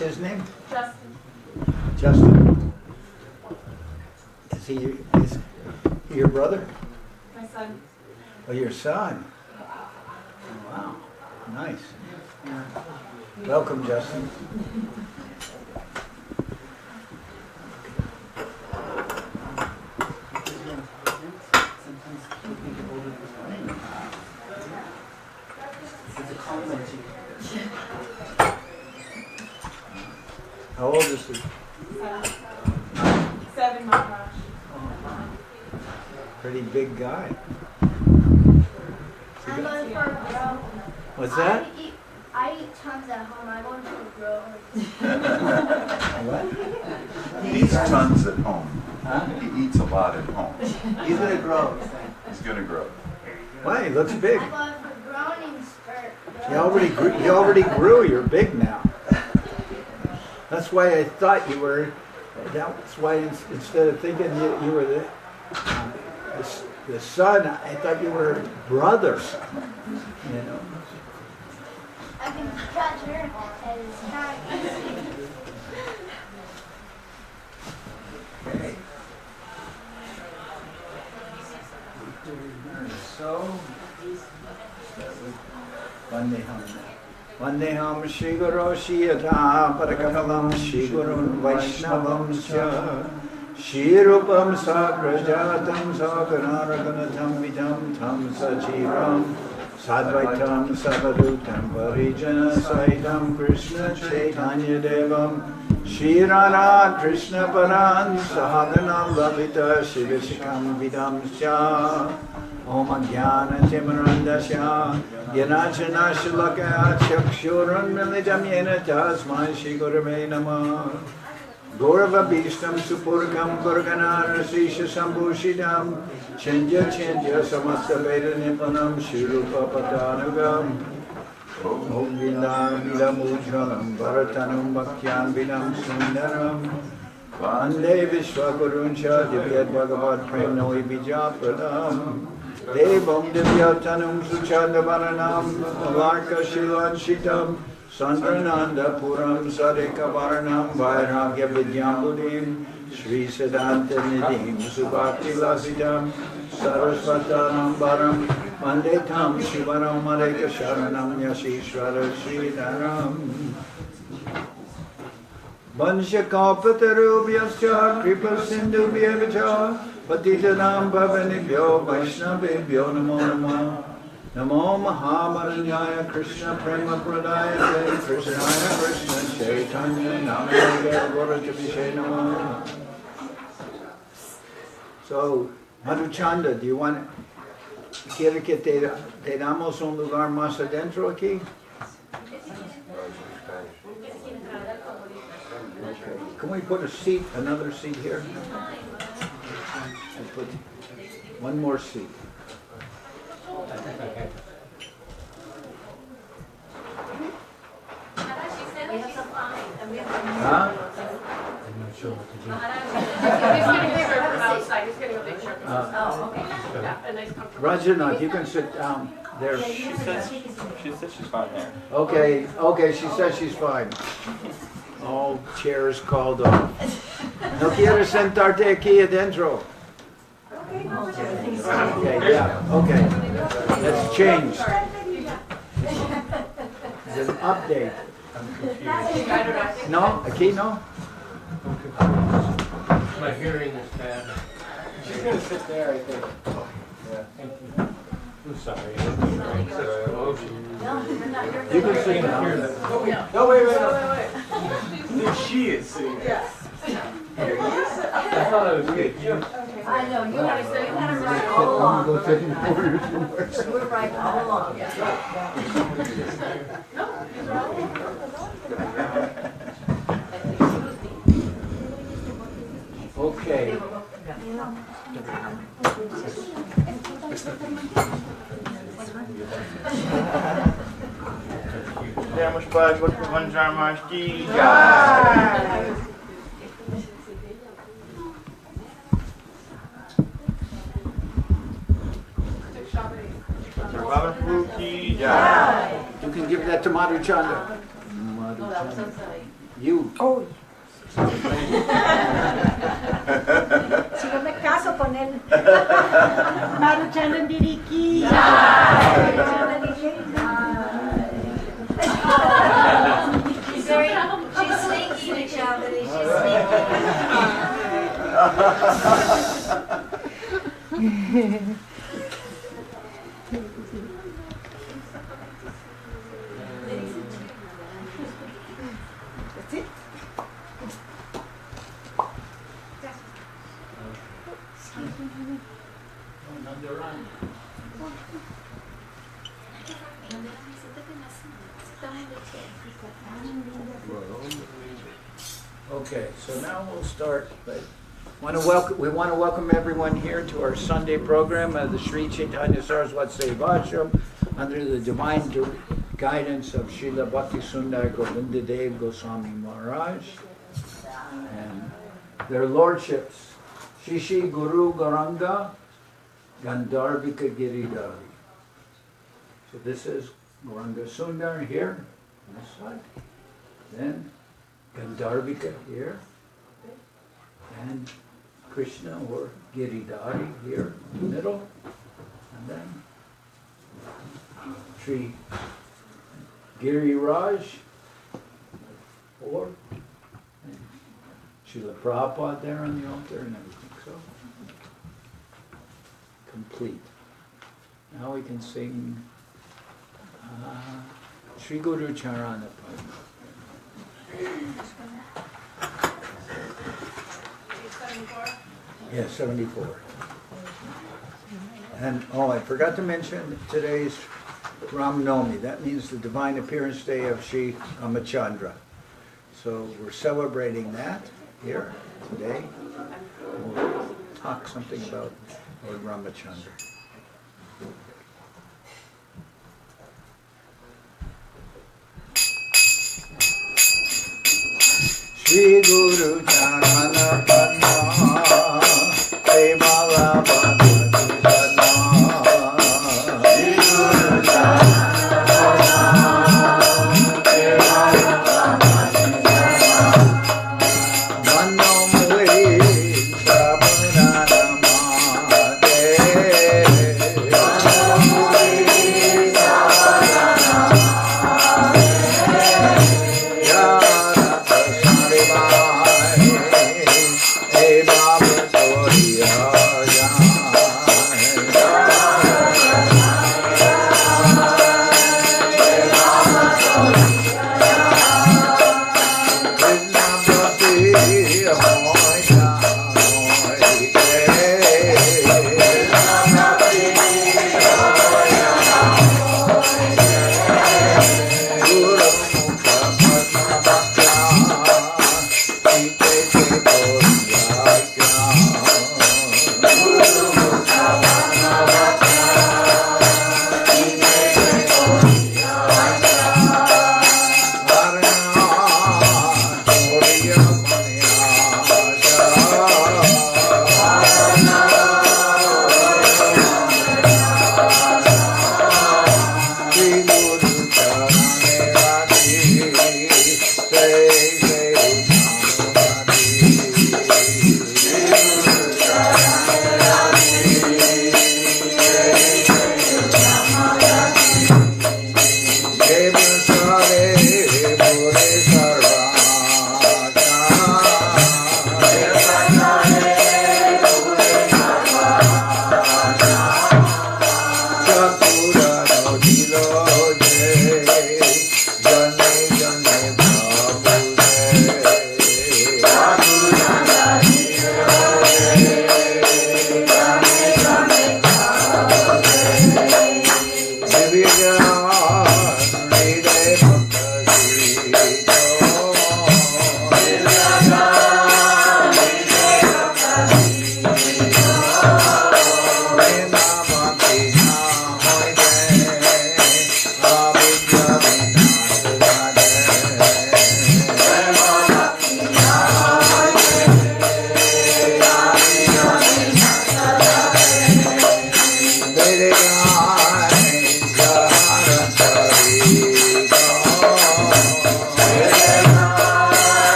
his name? Justin. Justin. Is he your brother? My son. Oh, your son. Oh, wow. Nice. Welcome, Justin. How old is he? 7, my gosh. Pretty big guy. I'm going for a grow. What's that? I eat tons at home. I go to a grow. What? He eats tons at home. Huh? He eats a lot at home. He's gonna grow. He's gonna grow. Why? He looks big. I go for growing spurt. He already grew. You're big now. That's why I thought you were. That's why instead of thinking you were the son, I thought you were brothers. You know. I can catch her and it's not easy. Okay. So, Vandeham Shri Guru Shiyata Parakamalam Shri Gurun Vaishnavam Cha Shri Rupam Sagrajatam Sakararaganatam Vidam Tam Sachiram Sadvaitam Savadutam Parijana Saitam Krishna Chaitanya Devam Shri Radha Krishna Paran Sahagana Lavita Shivishikam Vidam Cha Om Jnana Timarandasya Yanachana Shilakaya Chakshuran Militam Yena Tasmai Shri Gurave Namah Gaurava Bhishtam Supurkam Kurgana Rasisha Sambhushidam Chinja Samasta Veda Nipanam Shri Rupa Patanagam Om Vinam Vilamujranam Bharatanam Bhaktyan Vinam Sundaram Vande Vishwakuruncha Divyat Bhagavad Premnoi Bijapradam Devam Divyatanam Suchandavananam Avarka Shilanshitam Sandrananda Puram Sarika Varanam Vairagya Vidyambudim Sri Siddhanta Nidhim Subhakti Lasitam Sarasvatanam Varam Vande Tam Shivaram Mareka Sharanam Yashishvara Sridharam Vansha Kalpatarubhyascha Kripa Sindhu Vyavacha Patitanam Bhavanibhyo Vaishnavibhyo Namo Namo Namo Mahamaranyaya Krishna Prema Pradaya Krishnaya Krishna Chaitanya Namaya Gauratabhishe Namo. So, Madhuchanda, do you want quiere que te damos un lugar más adentro aquí? Okay. Can we put a seat, another seat here? And put one more seat. Huh? I'm not sure what to do. He's getting bigger from outside. He's getting a picture. Oh, okay. Yeah, a nice comfortable. Rajanath, you can sit down there. She says she's fine there. Okay, she says she's fine. All chairs called off. No quieres sentarte aquí adentro. Okay, yeah, okay. That's changed. It's an update. No? Aquí no? My hearing is bad. She's gonna sit there, I think. Yeah, thank you. I'm sorry. I'm sorry. You can sit down. No, wait. She is sitting there. I thought I was good. I know, you want to say, you had it right all along. We're right all along, Okay. Demos paz, vou levantar mais dias. You can give that to Madhuchanda. Oh, that was so silly. You. Oh. Si no me caso con él. Maruchan and Diriki. She's sneaky, Michelle, she's sneaky. That's it. Okay, so now we'll start. But we want to welcome everyone here to our Sunday program of the Sri Chaitanya Saraswati Seva Ashram under the divine guidance of Srila Bhakti Sundar Govinda Dev Goswami Maharaj and their lordships, Shishi Guru Garanga Gandharvika Giridhari. So this is Gauranga Sundar here on this side, then Gandharvika here, and Krishna or Giridhari here in the middle, and then Sri Giriraj or Srila Prabhupada there on the altar and everything. So complete. Now we can sing Sri Guru Charana. Yeah, 74. And I forgot to mention today's Rama Navami. That means the divine appearance day of Sri Ramachandra. So we're celebrating that here today. We'll talk something about Lord Ramachandra. Shri Guru Charana Padma Premala Bhagavati Padma Shri Guru Charana Padma Premala Bhagavati Padma Mano Muli Sabarana Mate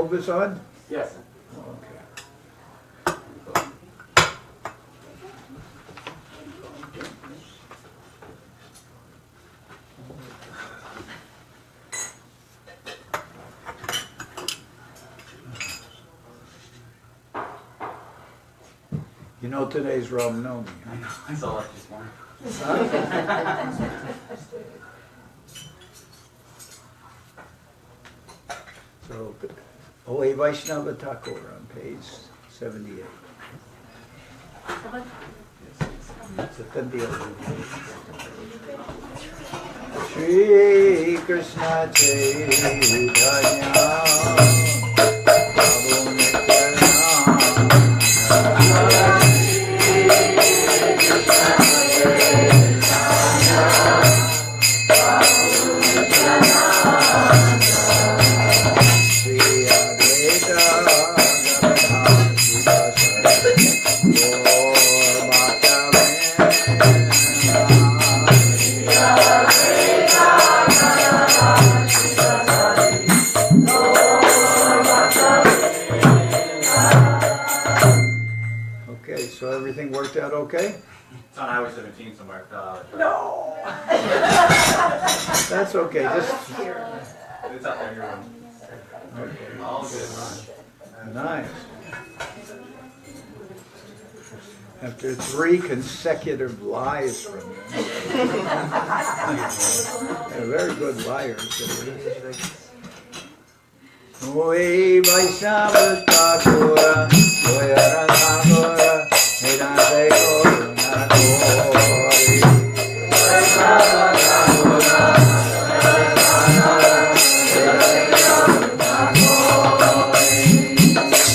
move us on? Yes. Okay. You know today's Rama Navami, huh? I saw that this morning. So, Oe Vaishnava Thakur on page 78. 78. Shri Krishna Chaitanya Prabhu Okay, so everything worked out okay? It's on Highway 17 somewhere. No. That's okay. Just It's out there in your room. okay. All good. Nice. After 3 consecutive lies from you. They're very good liars. Oi Vaishnava Thakura, Goyara Thakura, Nirase Koruna Kori. Vaishnava Thakura,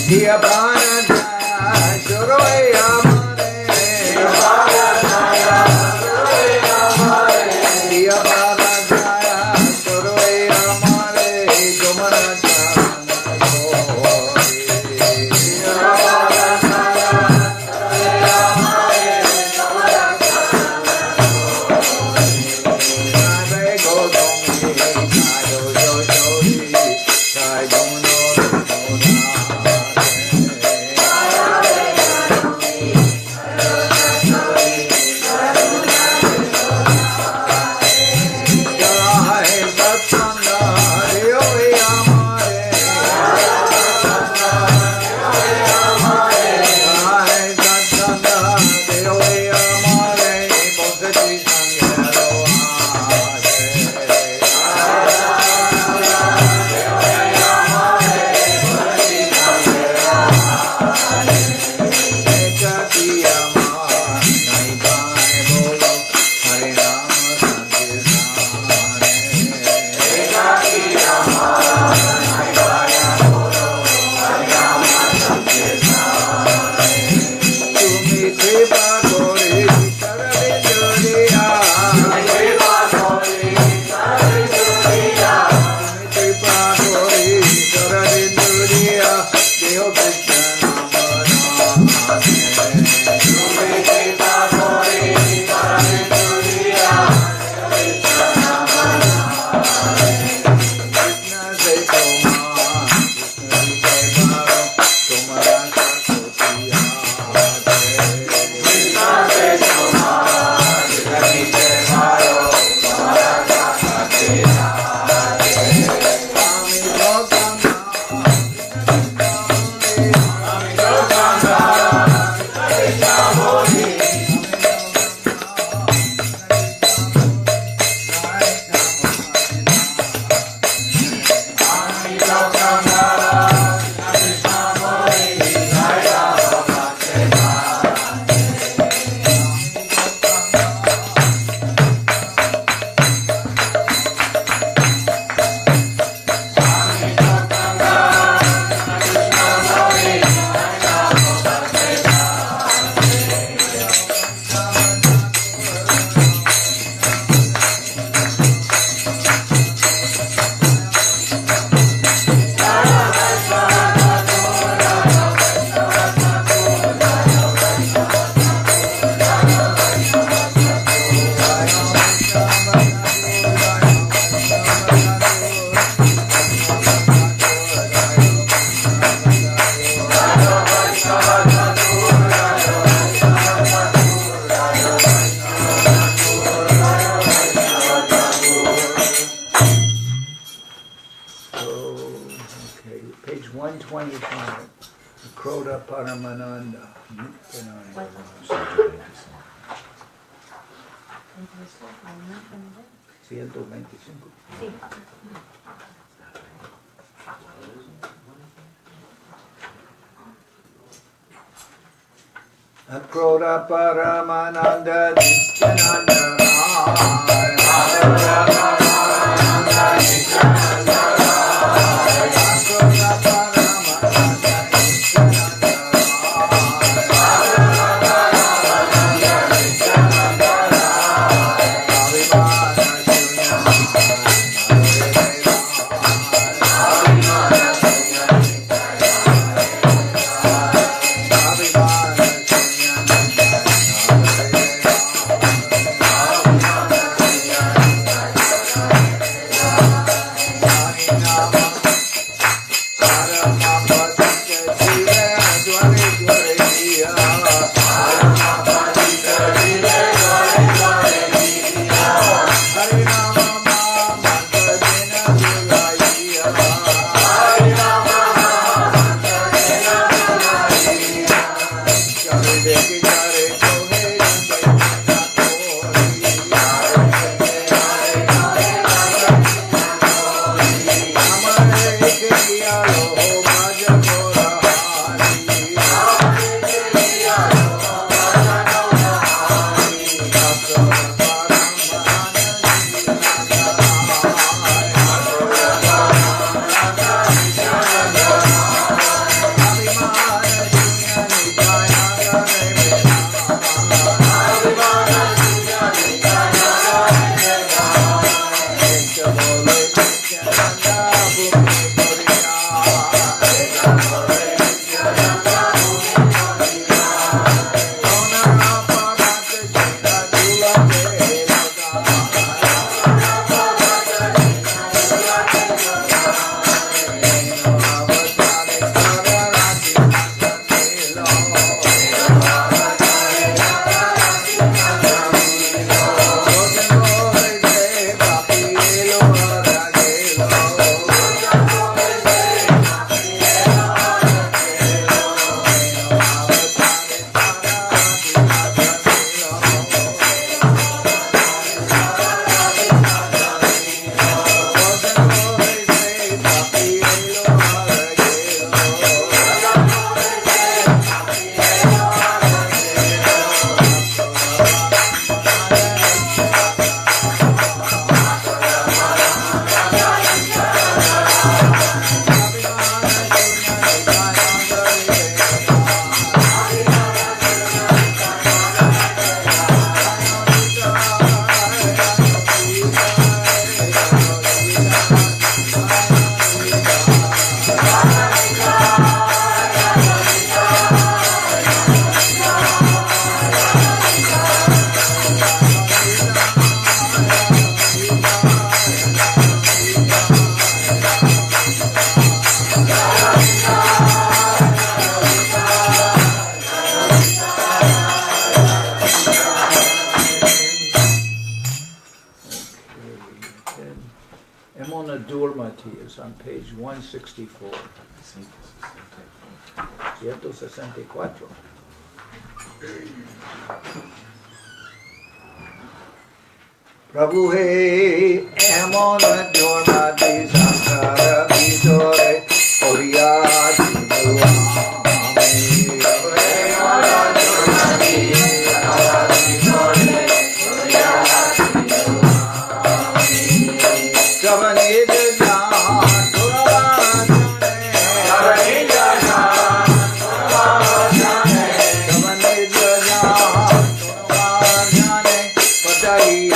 Diya Bharata, Shuroi Amare, Diya Bharata, Shuroi Amare, Gomarata. 125. Kroda Paramananda. 125. Sí. Akroda Paramananda Nityananda Emona Durmati is on page 164. 164. Prabhu he Emona Durmati Sankara Vidore Oriyati Durmati Prabhu he Emona Durmati Sankara Vidore Jai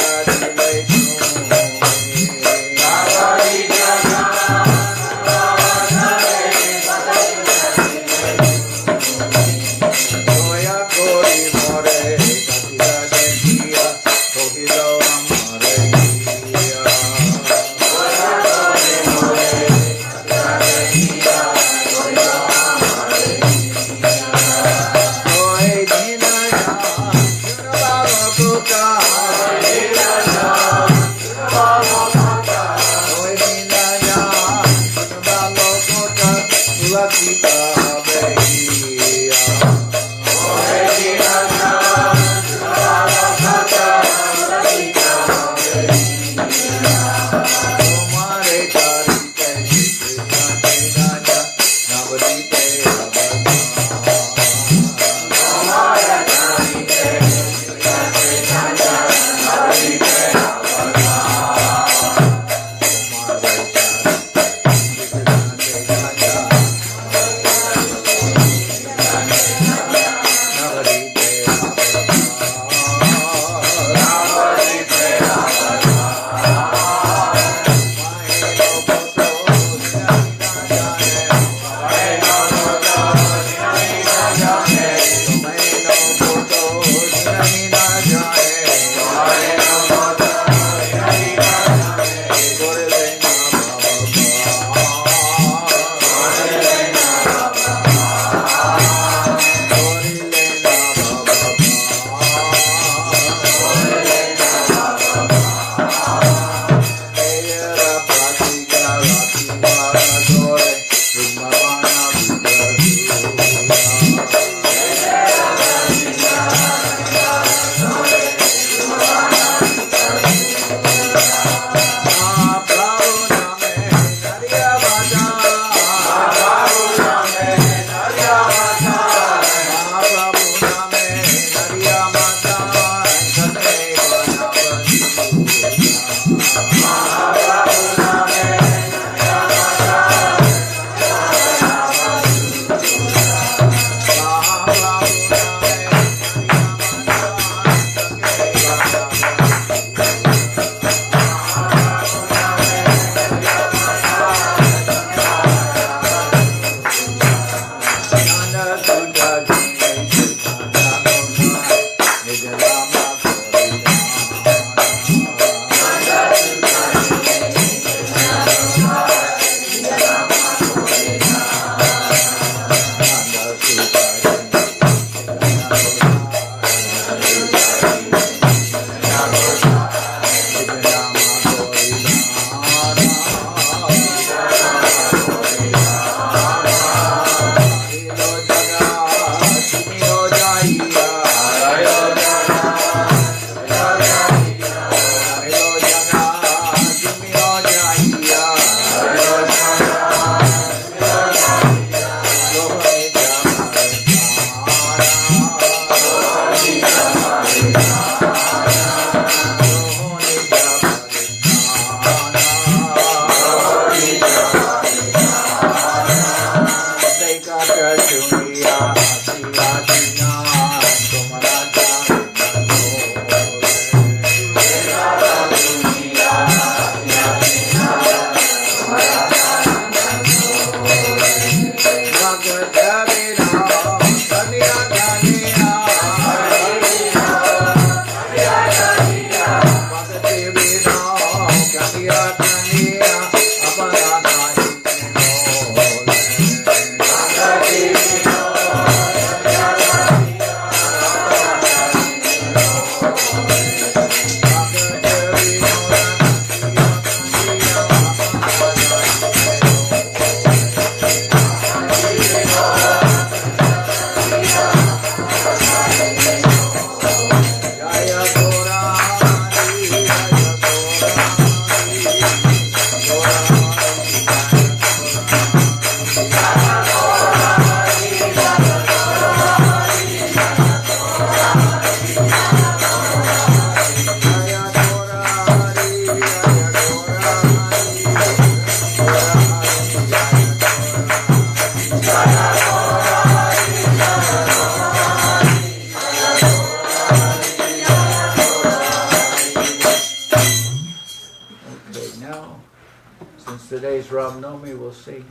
Today's Rama Navami, we'll sing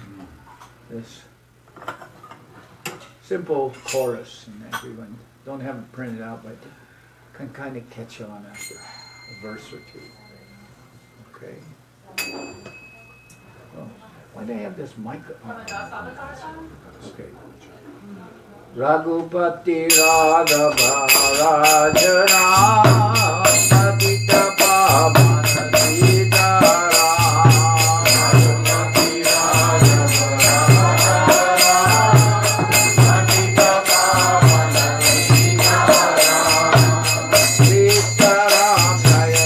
this simple chorus, and everyone don't have it printed out, but can kind of catch on after a verse or two. Okay. Oh, why do they have this mic on? Okay. Raghupati Raghava Rajana Patita Pavana Sitaram. Jaya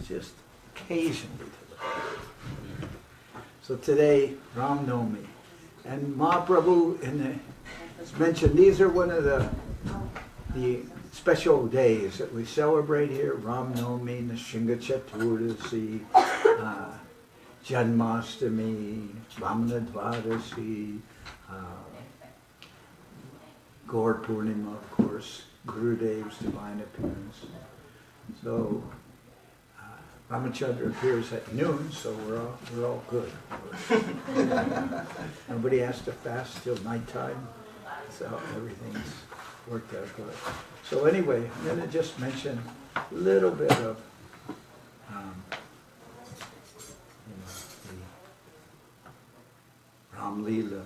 just occasionally to look at it. So today, Ram Navami. And Mahaprabhu as mentioned, these are one of the special days that we celebrate here. Ram Navami, Nishinga Chaturdasi, Janmashtami, Vamana Dvadasi, Gaur Purnima, of course, Gurudev's divine appearance. So Ramachandra appears at noon, so we're all good. Nobody has to fast till nighttime, so everything's worked out good. So anyway, I'm going to just mention a little bit of the Ram Leela.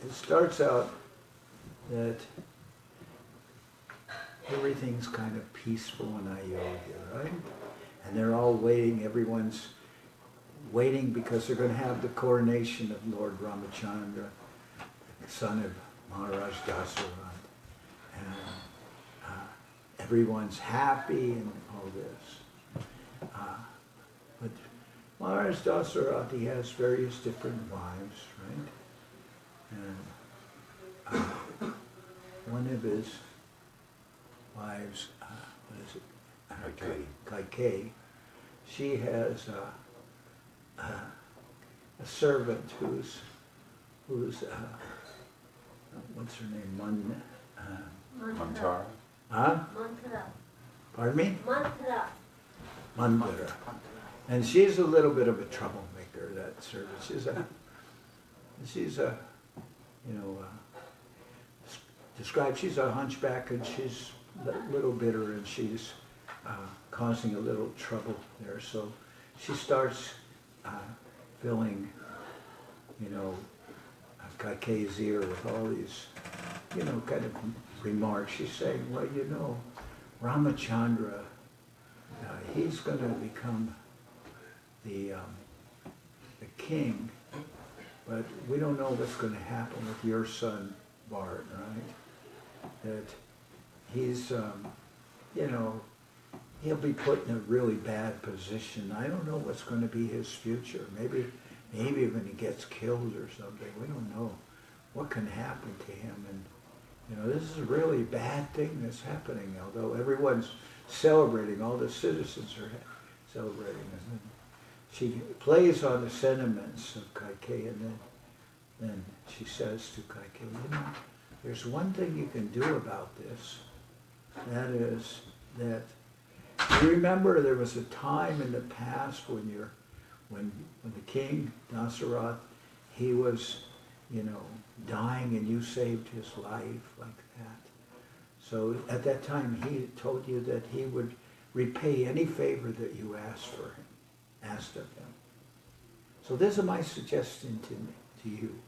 It starts out that everything's kind of peaceful in Ayodhya, right? And they're all waiting, everyone's waiting because they're going to have the coronation of Lord Ramachandra, the son of Maharaj Dasarath. And everyone's happy and all this. But Maharaj Dasarath, he has various different wives, right? And one of his wives, what is it? Kaikeyi. She has a servant who's what's her name? Mantara. Huh? Mantra. Pardon me? Mantra. Mandara. And she's a little bit of a troublemaker, that servant. She's a described, she's a hunchback and she's a little bitter and she's causing a little trouble there. So she starts filling, Kaikeyi's ear with all these, kind of remarks. She's saying, well, Ramachandra, he's going to become the king, but we don't know what's going to happen with your son, Bart, right? That he's, he'll be put in a really bad position. I don't know what's going to be his future. Maybe when he gets killed or something, we don't know what can happen to him. And, this is a really bad thing that's happening, although everyone's celebrating, all the citizens are celebrating. And she plays on the sentiments of Kaikeyi, and then she says to Kaikeyi, there's one thing you can do about this. That is that you remember there was a time in the past when the king, Dasarath, he was, dying and you saved his life like that. So at that time he told you that he would repay any favor that you asked of him. So this is my suggestion to you.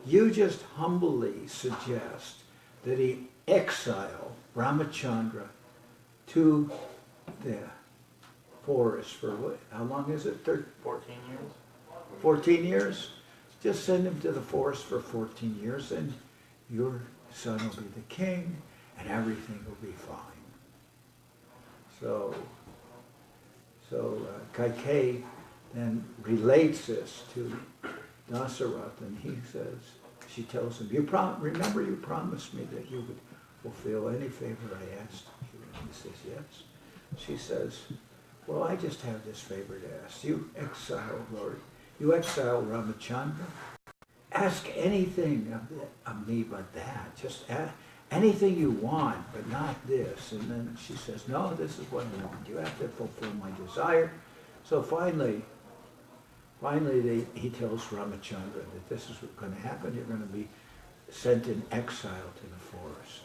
You just humbly suggest that he exile Ramachandra to the forest for what? How long is it? 14 years. 14 years? Just send him to the forest for 14 years and your son will be the king and everything will be fine. So Kaikeyi then relates this to Dasarath, and she tells him, remember you promised me that you would fulfill any favor I asked you. And he says, yes. She says, well, I just have this favor to ask. You exile Ramachandra. Ask anything of me but that. Just anything you want, but not this. And then she says, no, this is what I want. You have to fulfill my desire. So finally he tells Ramachandra that this is what's going to happen. You're going to be sent in exile to the forest.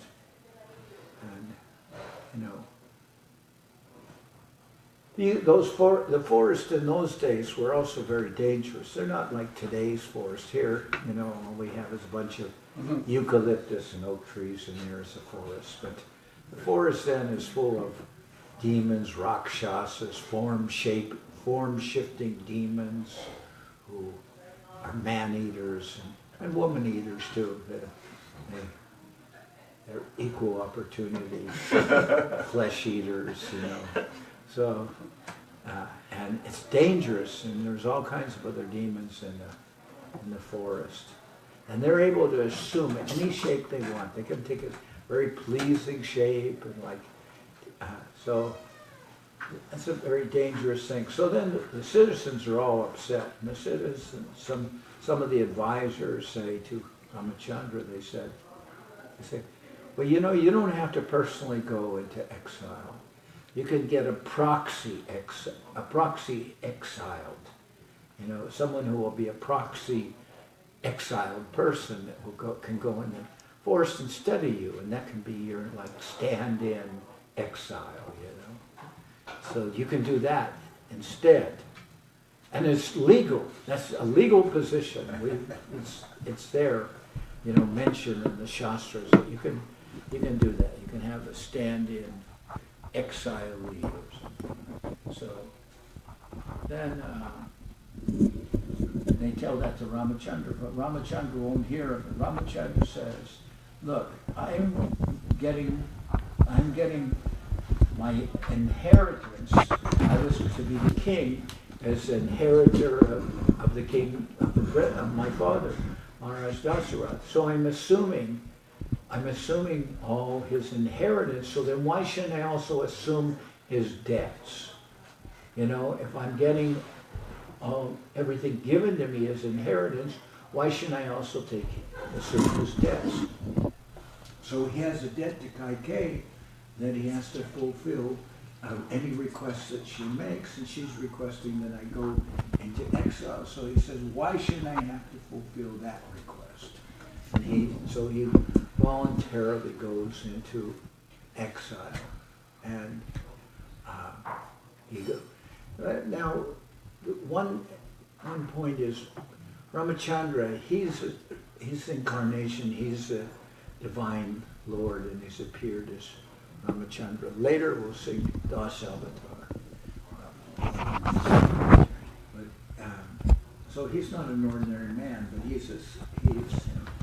And, the forests in those days were also very dangerous. They're not like today's forest here. All we have is a bunch of eucalyptus and oak trees, and there's a forest. But the forest then is full of demons, rakshasas, form-shifting demons who are man-eaters and woman-eaters too. They're equal opportunity flesh eaters, So, and it's dangerous, and there's all kinds of other demons in the forest. And they're able to assume any shape they want. They can take a very pleasing shape, and so that's a very dangerous thing. So then the citizens are all upset. And the citizens, some of the advisors say to Ramachandra, they say, well, you know, you don't have to personally go into exile. You can get a proxy exiled. You know, someone who will be a proxy exiled person that can go in the forest instead of you, and that can be your stand-in exile. You know, so you can do that instead, and it's legal. That's a legal position. It's there, you know, mentioned in the Shastras that you can do that. You can have a stand-in exile leaders. So then they tell that to Ramachandra, but Ramachandra won't hear it. Ramachandra says, look, I'm getting my inheritance. I was to be the king as inheritor of the king of my father, Maharaj Dasarath. So I'm assuming all his inheritance. So then why shouldn't I also assume his debts? You know, if I'm getting everything given to me as inheritance, why shouldn't I also assume his debts? So he has a debt to Kaikeyi that he has to fulfill any requests that she makes, and she's requesting that I go into exile. So he says, why shouldn't I have to fulfill that request? And so he voluntarily goes into exile, and he goes. Now, one point is Ramachandra. He's incarnation. He's a divine Lord, and he's appeared as Ramachandra. Later, we'll see Das Avatar. So he's not an ordinary man, but he's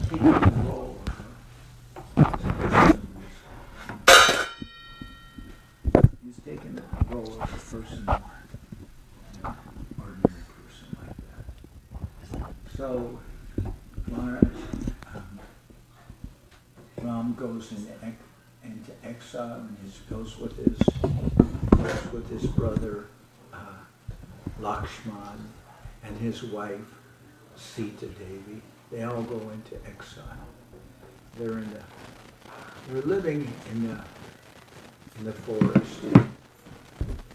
taking the role of he's taking the role of a person, an ordinary person like that. So Maharaj Ram goes into exile, and he goes with his brother Lakshman and his wife Sita Devi. They all go into exile. They're living in the forest,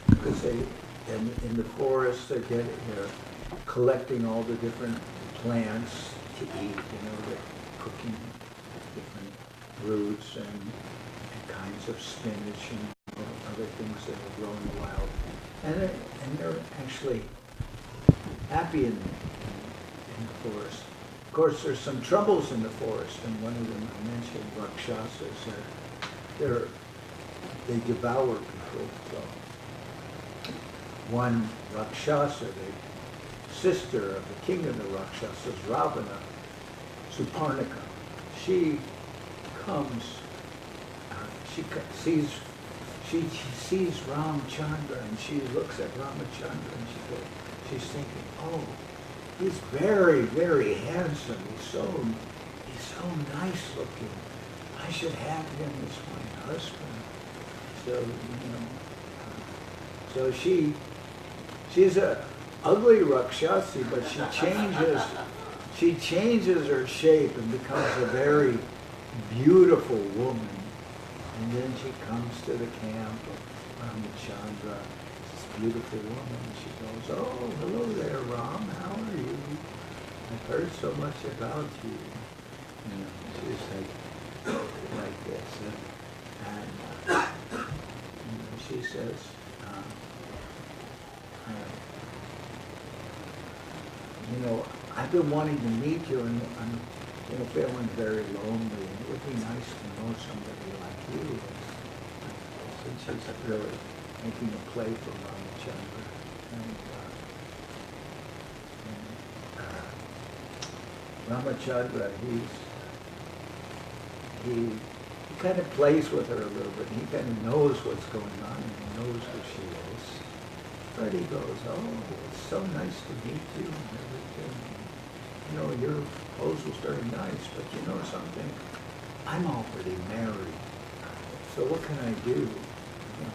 because in the forest they're collecting all the different plants to eat. You know, they're cooking different roots and kinds of spinach and other things that are grown in the wild, and they're actually happy in the forest. Of course, there's some troubles in the forest, and one of them I mentioned, Rakshasas. They devour people. So one Rakshasa, the sister of the king of the Rakshasas, Ravana, Suparnika, she sees Ramachandra, and she looks at Ramachandra, and she's thinking, oh, he's very, very handsome. He's so nice looking. I should have him as my husband. So, so she's a ugly Rakshasi, but she changes her shape and becomes a very beautiful woman. And then she comes to the camp of Ramachandra, this beautiful woman, and she goes, oh, hello there, Ram, how are you? I've heard so much about you. You know, she's like this. And she says, I've been wanting to meet you, and I'm feeling very lonely, and it would be nice to know somebody like you. And she's really making a play for Ramachandra. And Ramachandra, he kind of plays with her a little bit. He kind of knows what's going on and he knows who she is. Freddie goes, oh, it's so nice to meet you and everything. You know, your proposal's very nice, but you know something? I'm already married. So what can I do? You know,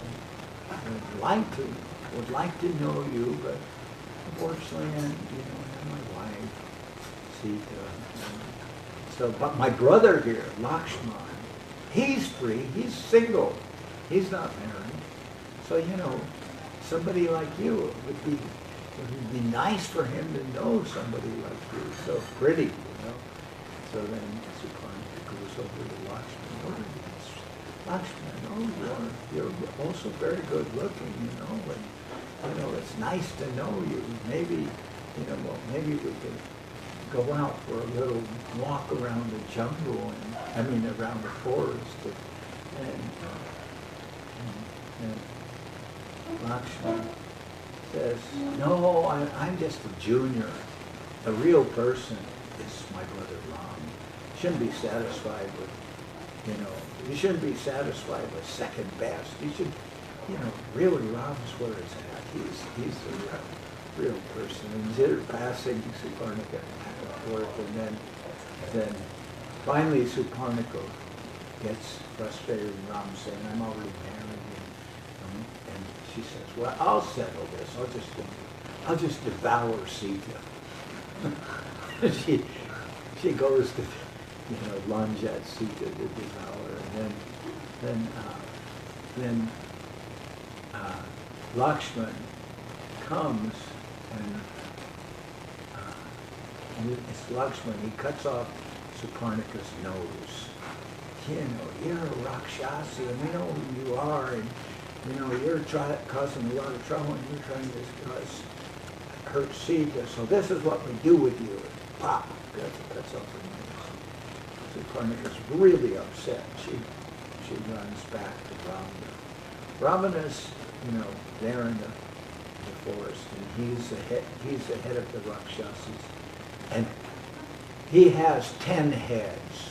would like to know you, but unfortunately, you know, I have my wife, Sita. So, but my brother here, Lakshman, he's free, he's single, he's not married. So, you know, somebody like you, it would be nice for him to know somebody like you, so pretty, you know. So then Suparnika goes over to Lakshman. What are these? Lakshman, oh, you're also very good looking, you know, and, you know, it's nice to know you. Maybe, you know, well, maybe we could go out for a little walk around the jungle, around the forest, and Lakshman says, no, I'm just a junior. The real person is my brother Ram. Shouldn't be satisfied with, you know, you shouldn't be satisfied with second best. You should, you know, really Ram's where it's at. He's the real person. And they're passing Suparnika back and forth, and then finally Suparnika gets frustrated and Ram saying, I'm already married. And she says, well, I'll settle this. I'll just devour Sita. she goes to, you know, lunge at Sita to devour, and then Lakshman comes and it's Lakshman. He cuts off Suparnika's nose. You know, you're a Rakshasi, and we know who you are, and you know, you're causing a lot of trouble, and you're trying to hurt Sita, so this is what we do with you. Pop! Cuts off her nose. Suparnika's really upset. She runs back to Ravana. Ravana's, you know, there in the forest, and he's the head of the Rakshasas. And he has 10 heads.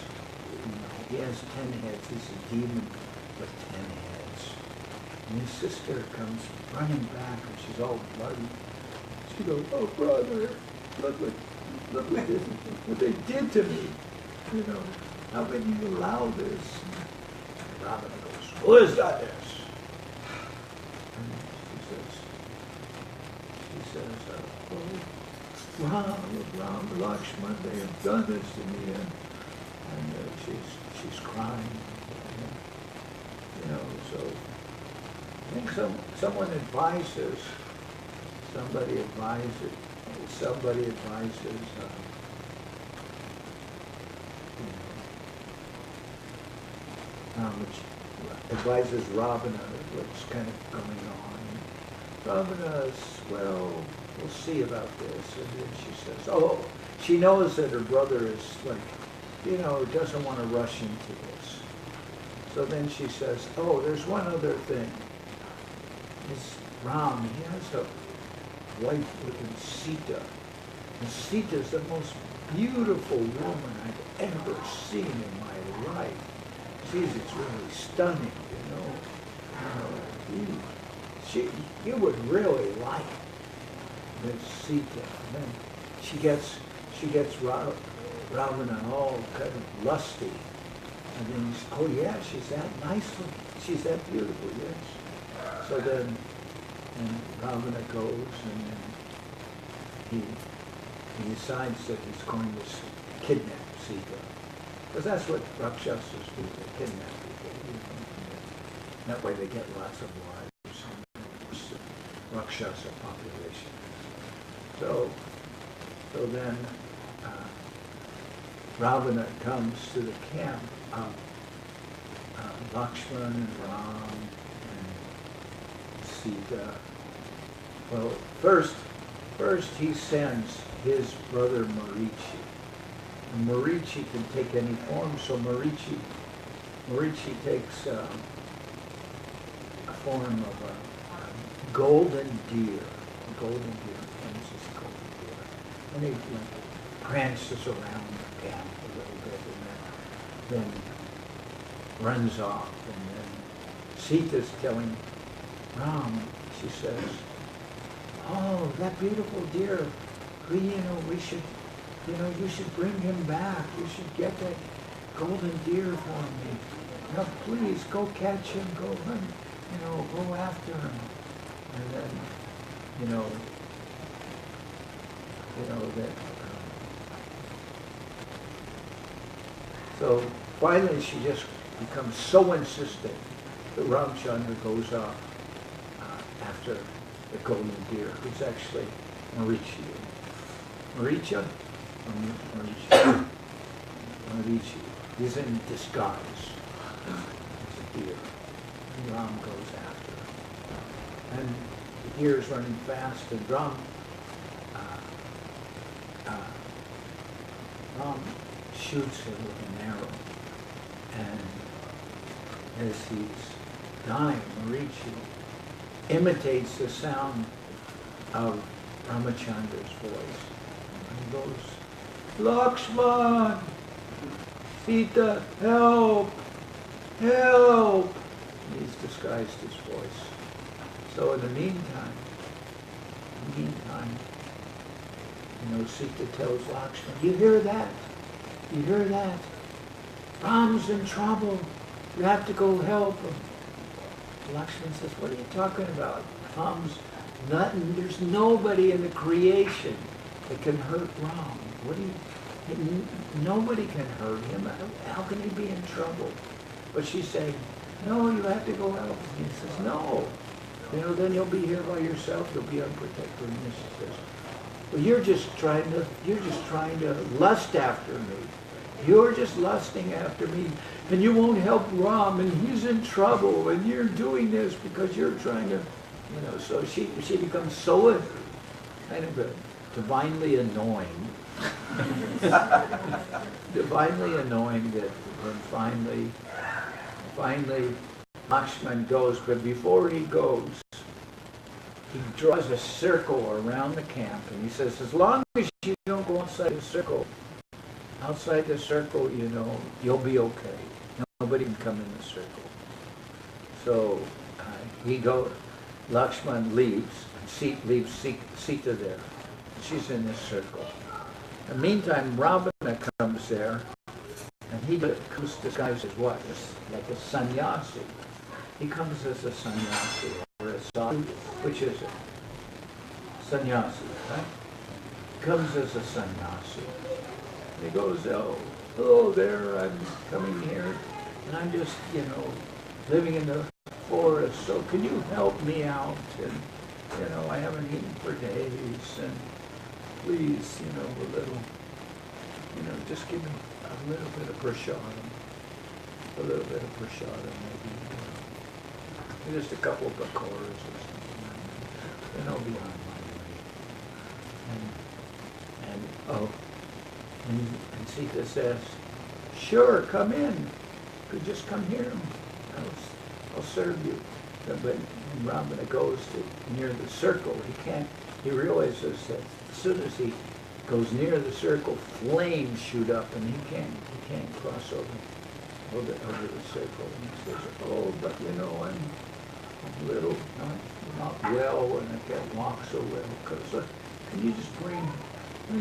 You know, he has 10 heads. He's a demon with 10 heads. And his sister comes running back, and she's all bloody. She goes, oh, brother, look what they did to me. You know, how can you allow this? And Ravana goes, who is that this? And she says, oh, Ram, Lakshman, they have done this to me. And she's crying. You know, so I think somebody advises, which advises Ravana what's kind of going on. Ravana's, well, we'll see about this. And then she says, oh, she knows that her brother is like, you know, doesn't want to rush into this. So then she says, oh, there's one other thing. This Ram, he has a wife with Sita. And Sita's the most beautiful woman I've ever seen in my life. She's really stunning, you know. You would really like this Sita. And then she gets Ravana all kind of lusty. And then he says, oh yeah, she's that nice looking. She's that beautiful, yes. So then Ravana goes, and then he decides that he's going to kidnap Sita. Because that's what Rakshasas do, they kidnap people. You know, that way they get lots of wives. Rakshasa population. So then Ravana comes to the camp of Lakshman and Ram and Sita. Well, first he sends his brother Marichi. And Marichi can take any form, so Marichi takes a form of a golden deer. And he prances around the camp a little bit, and then runs off, and then Sita's telling Ram, she says, "Oh, that beautiful deer, we should, you should bring him back. You should get that golden deer for me. Now, please, go catch him, go run, go after him." And then, that. So finally, she just becomes so insistent that Ramchandra goes off after the golden deer, who's actually Marichi. Maricha? Marichi. He's in disguise. It's a deer. And Ram goes after him. And the deer is running fast, and Ram shoots him with an arrow. And as he's dying, Marichi imitates the sound of Ramachandra's voice. And he goes, "Lakshman! Sita, help! Help!" And he's disguised his voice. So in the meantime, Sita tells Lakshman, "You hear that? You hear that? Ram's in trouble. You have to go help him." Lakshman says, "What are you talking about? Ram's nothing. There's nobody in the creation that can hurt Ram. Nobody can hurt him. How can he be in trouble?" But she's saying, "No, you have to go help him." He says, "No. Then you'll be here by yourself. You'll be unprotected." And she says, "Well, you're just trying to lust after me. You're just lusting after me, and you won't help Ram, and he's in trouble, and you're doing this because you're trying to, So she becomes so kind of divinely annoying, divinely annoying that when finally Lakshman goes, but before he goes, he draws a circle around the camp, and he says, "As long as you don't go outside the circle, you'll be okay. Nobody can come in the circle." So Lakshman leaves, and leaves Sita there. She's in this circle. In the meantime, Ravana comes there, and he comes disguised as what? Like a sannyasi. He comes as a sannyasi, or a sadhu. Which is it? Sannyasi, right? Comes as a sannyasi. He goes, "Oh, hello there, I'm coming here, and I'm just, living in the forest, so can you help me out? And, I haven't eaten for days, and please, a little, just give me a little bit of prasadam, maybe, just a couple of pakoras or something, and I'll be on my way." And Sita says, "Sure, come in. Just come here. I'll serve you." But when Ravana goes near the circle, he realizes that as soon as he goes near the circle, flames shoot up, and he can't cross over the circle. And he says, "Oh, but I'm a little not well, and I can't walk so well. Can you just bring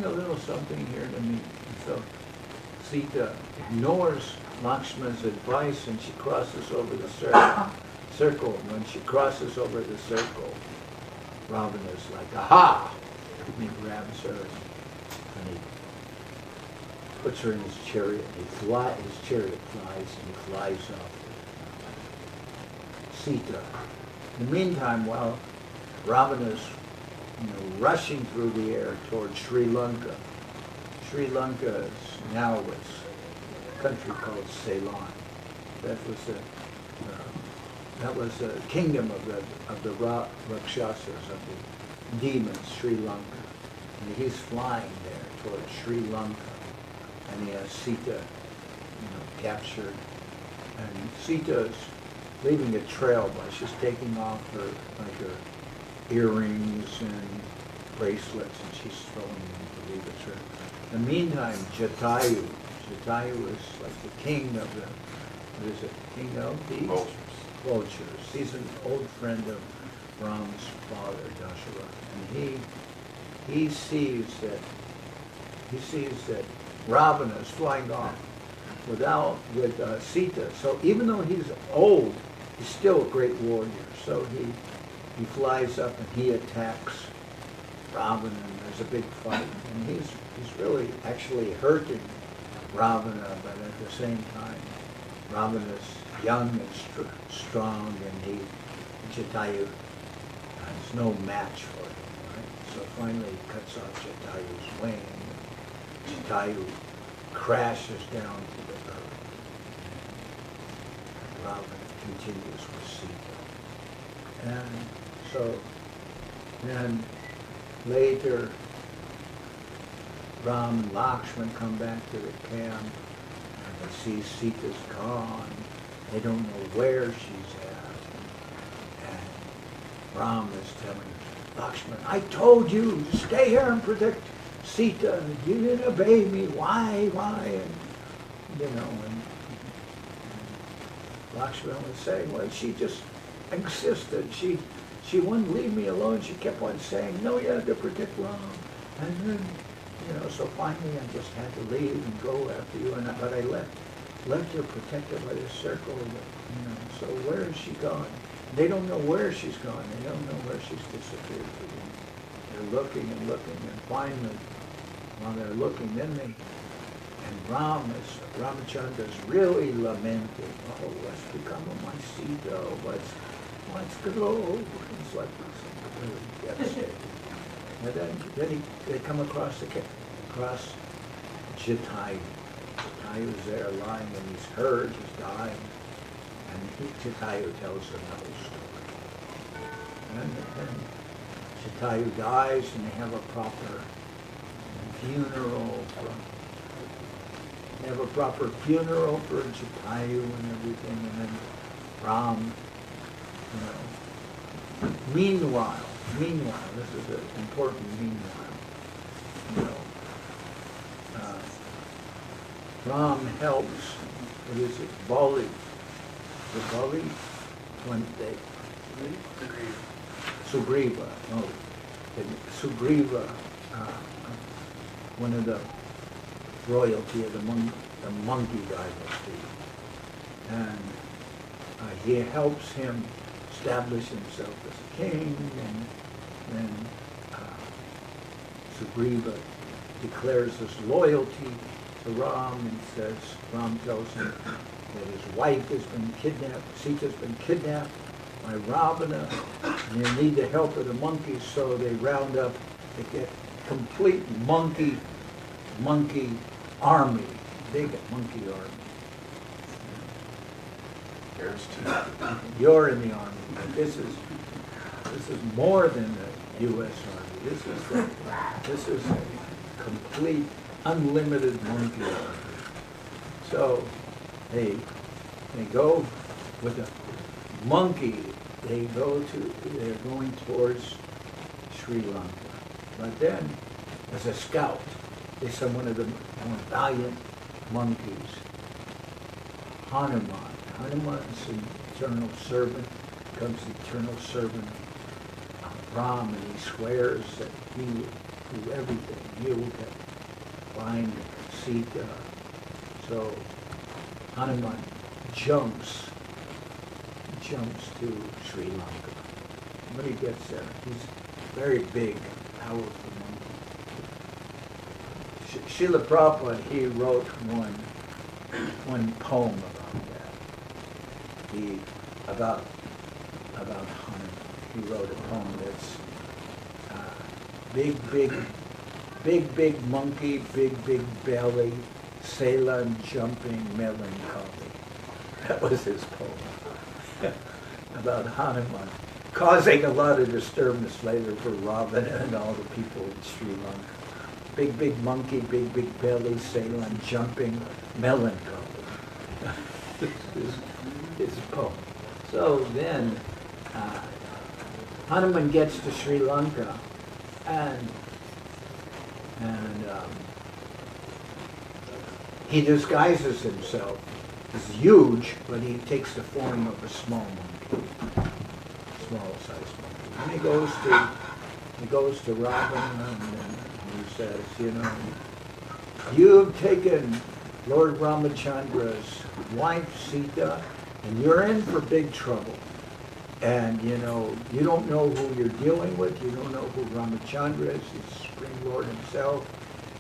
a little something here to me?" And so Sita ignores Lakshman's advice, and she crosses over the circle. And when she crosses over the circle, Ravana's like, "Aha!" And he grabs her, and he puts her in his chariot, and his chariot flies, and he flies off with Sita. In the meantime, while Ravana's rushing through the air towards Sri Lanka. Sri Lanka is now a country called Ceylon. That was a kingdom of the Rakshasas, of the demons, Sri Lanka. And he's flying there towards Sri Lanka, and he has Sita, captured. And Sita's leaving a trail by she's taking off her earrings and bracelets, and she's throwing them to leave a trail. In the meantime, Jatayu is like the king of what is it? King of the Vultures. Vultures. He's an old friend of Ram's father, Joshua, and he sees that Ravana is flying off with Sita. So even though he's old, he's still a great warrior. So he flies up and he attacks Ravana, and there's a big fight, and he's really actually hurting Ravana, but at the same time, Ravana's young and strong, and Jatayu is no match for him, right? So finally he cuts off Jatayu's wing, and Jatayu crashes down to the earth. And Ravana continues with Sita. And so then later, Ram and Lakshman come back to the camp, and they see Sita's gone. They don't know where she's at. And Ram is telling Lakshman, I told you to stay here and protect Sita, and you didn't obey me. Why? And, and Lakshman was saying, well, she just insisted. She wouldn't leave me alone. She kept on saying, no, you had to protect Ram. And then, so finally I just had to leave and go after you. But I left her protected by this circle. So where is she gone? They don't know where she's gone. They don't know where she's disappeared. They're looking and looking, and finally, while they're looking, and Ramachandra is really lamenting, oh, what's become of my Sita? What's go? It's like really devastated. And then they come across Jatayu. Jatayu's there lying in his herd, he's dying, and Jatayu tells them the whole story. And Jatayu dies, and they have a proper funeral for Jatayu and everything, and then Ram. Meanwhile, this is an important meanwhile. Ram helps, what is it, Bali. The Bali, when they, Sugriva, Sugriva, one of the royalty of the monkey dynasty. And he helps him establish himself as a king, and then Sugriva declares his loyalty to Ram, and Ram tells him that his wife has been kidnapped, Sita's been kidnapped by Ravana, and they need the help of the monkeys, so they round up, they get complete monkey army, big monkey army. There's two. You're in the army. This is more than the U.S. Army. This is a complete, unlimited monkey army. So they go with a monkey. They're going towards Sri Lanka. But then, as a scout, they send one of the more valiant monkeys, Hanuman. Hanuman is an eternal servant, becomes the eternal servant of Ram, and he swears that he will do everything. He will find Sita. So Hanuman jumps to Sri Lanka. When he gets there, he's very big, powerful monkey. Srila Prabhupada, he wrote one poem about Hanuman. He wrote a poem that's big monkey, big belly, Ceylon jumping melancholy. That was his poem about Hanuman, causing a lot of disturbance later for Ravana and all the people in Sri Lanka. Big monkey, big belly, Ceylon jumping melancholy. His poem. So then Hanuman gets to Sri Lanka, and he disguises himself is huge, but he takes the form of a small monkey, small-sized monkey. And he goes to Ravana and he says, you know, you've taken Lord Ramachandra's wife Sita, and you're in for big trouble. And you know, you don't know who you're dealing with. You don't know who Ramachandra is. He's the Supreme Lord himself.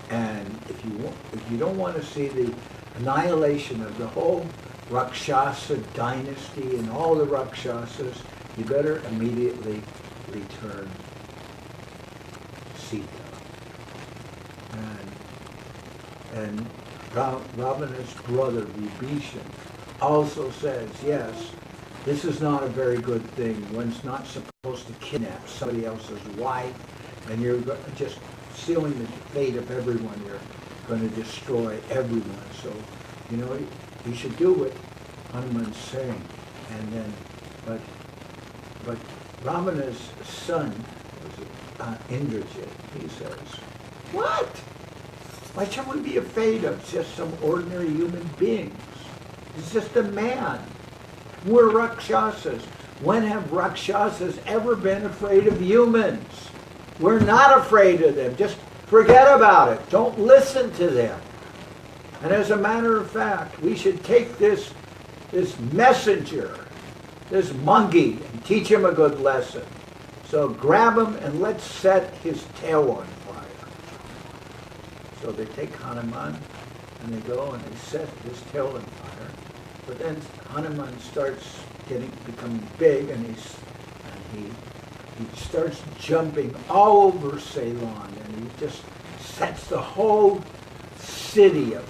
And if you don't want to see the annihilation of the whole Rakshasa dynasty and all the Rakshasas, you better immediately return Sita. And Ravana's brother Vibhishan also says, yes, this is not a very good thing. One's not supposed to kidnap somebody else's wife, and you're just sealing the fate of everyone. You're going to destroy everyone. So, you know, you should do what Hanuman's saying. And then, but Ravana's son was Indrajit. He says, what? Why should we be afraid of just some ordinary human beings? He's just a man. We're Rakshasas. When have Rakshasas ever been afraid of humans? We're not afraid of them. Just forget about it. Don't listen to them. And as a matter of fact, we should take this messenger, this monkey, and teach him a good lesson. So grab him and let's set his tail on fire. So they take Hanuman and they go and they set his tail on fire. But then Hanuman starts becoming big, and he starts jumping all over Ceylon, and he just sets the whole city of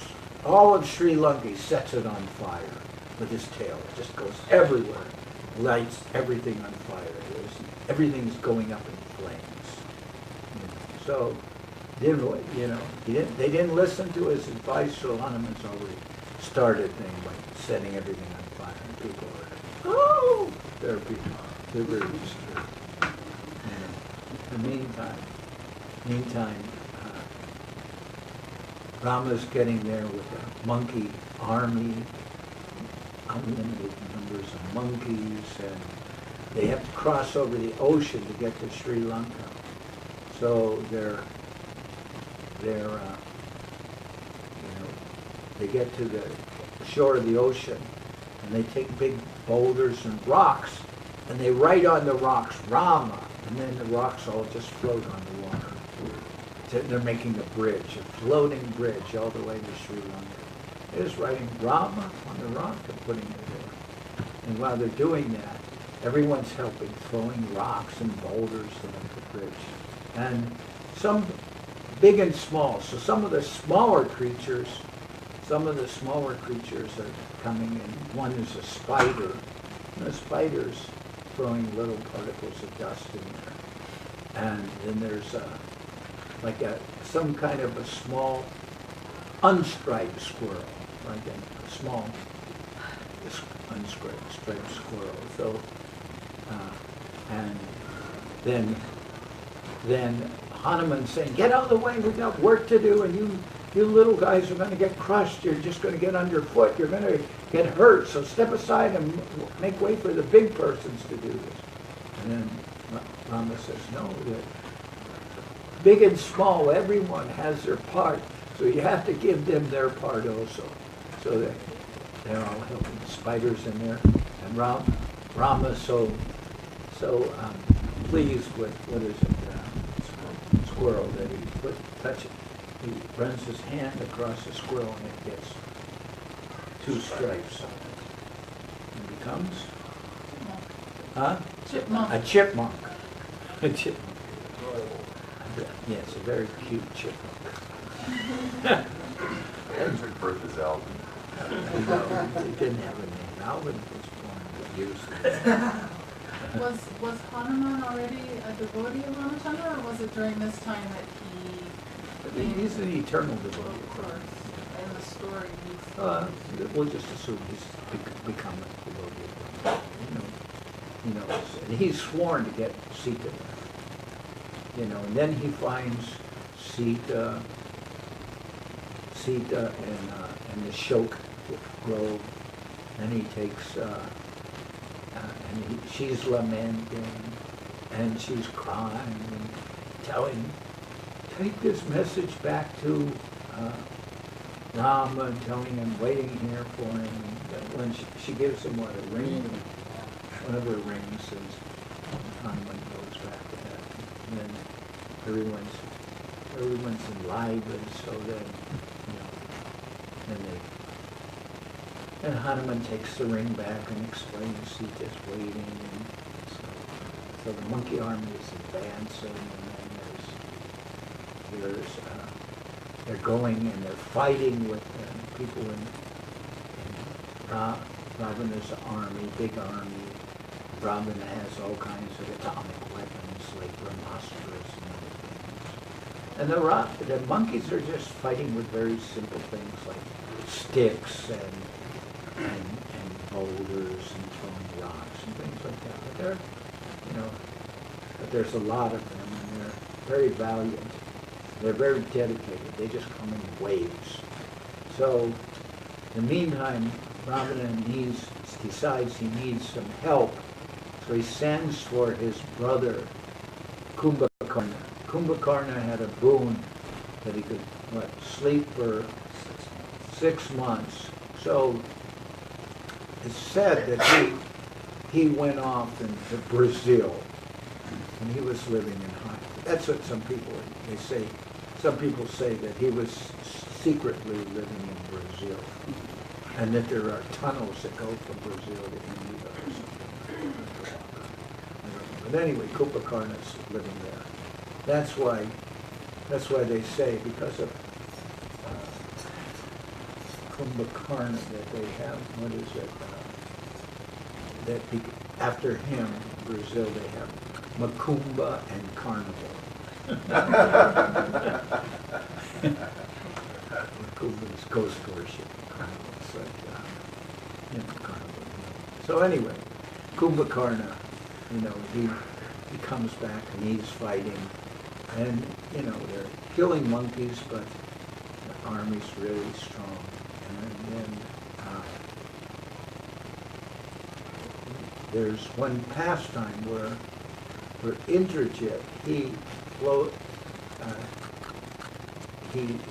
all of Sri Lanka. He sets it on fire with his tail. It just goes everywhere, lights everything on fire. Everything's going up in flames. So, they didn't listen to his advice. So Hanuman's already started thing by setting everything on fire, and people are, oh, they're very disturbed. In the meantime, Rama's getting there with a monkey army, unlimited numbers of monkeys, and they have to cross over the ocean to get to Sri Lanka. So they get to the shore of the ocean, and they take big boulders and rocks, and they write on the rocks Rama, and then the rocks all just float on the water. They're making a bridge, a floating bridge all the way to Sri Lanka. They're just writing Rama on the rock and putting it there. And while they're doing that, everyone's helping, throwing rocks and boulders to make the bridge. And some big and small. So some of the smaller creatures are coming in. One is a spider. And the spider's throwing little particles of dust in there. And then there's some kind of a small unstriped squirrel, like a small unstriped squirrel. So, and then Hanuman saying, "Get out of the way. We've got work to do, and you little guys are going to get crushed. You're just going to get underfoot. You're going to get hurt. So step aside and make way for the big persons to do this." And then Rama says, "No, big and small, everyone has their part. So you have to give them their part also." So they're all helping the spiders in there. And Rama's so pleased with, squirrel that he runs his hand across the squirrel and it gets 2 stripes on it. And becomes? Chipmunk. A chipmunk. A chipmunk. Yes, a very cute chipmunk. Took birth as Alvin. It didn't have a name. Alvin was born with years. Was Hanuman already a devotee of Ramachandra, or was it during this time that he... He's an eternal devotee. Of course. In the story, We'll just assume he's become a devotee. He knows. And he's sworn to get Sita. And then he finds Sita in the Shok grove, and he takes, she's lamenting, and she's crying, and telling, take this message back to Rama, and telling him, waiting here for him. And when she gives him, what, a ring? One of her rings, and Hanuman goes back to that. And then everyone's enlivened, so then, and Hanuman takes the ring back and explains Sita's waiting, and so the monkey army is advancing, and then they're going and they're fighting with people in Ravana's army, big army. Ravana has all kinds of atomic weapons like brahmastras and other things. And the monkeys are just fighting with very simple things like sticks and boulders and throwing rocks and things like that. But they're, but there's a lot of them, and they're very valiant. They're very dedicated. They just come in waves. So, in the meantime, Ravana decides he needs some help. So he sends for his brother, Kumbhakarna. Kumbhakarna had a boon that he could, sleep for 6 months. So it's said that he went off into Brazil, and he was living in high. That's what some people say. Some people say that he was secretly living in Brazil, and that there are tunnels that go from Brazil to India or something. But anyway, Kumbhakarna's living there. That's why they say, because of Kumbhakarna, that they have, what is it, after him, Brazil, they have Macumba and Carnival. Macumba is ghost worship. Carnival is like, Carnival. So anyway, Kumbhakarna, he comes back and he's fighting. And, they're killing monkeys, but the army's really strong. And then there's one pastime where Indrajit, he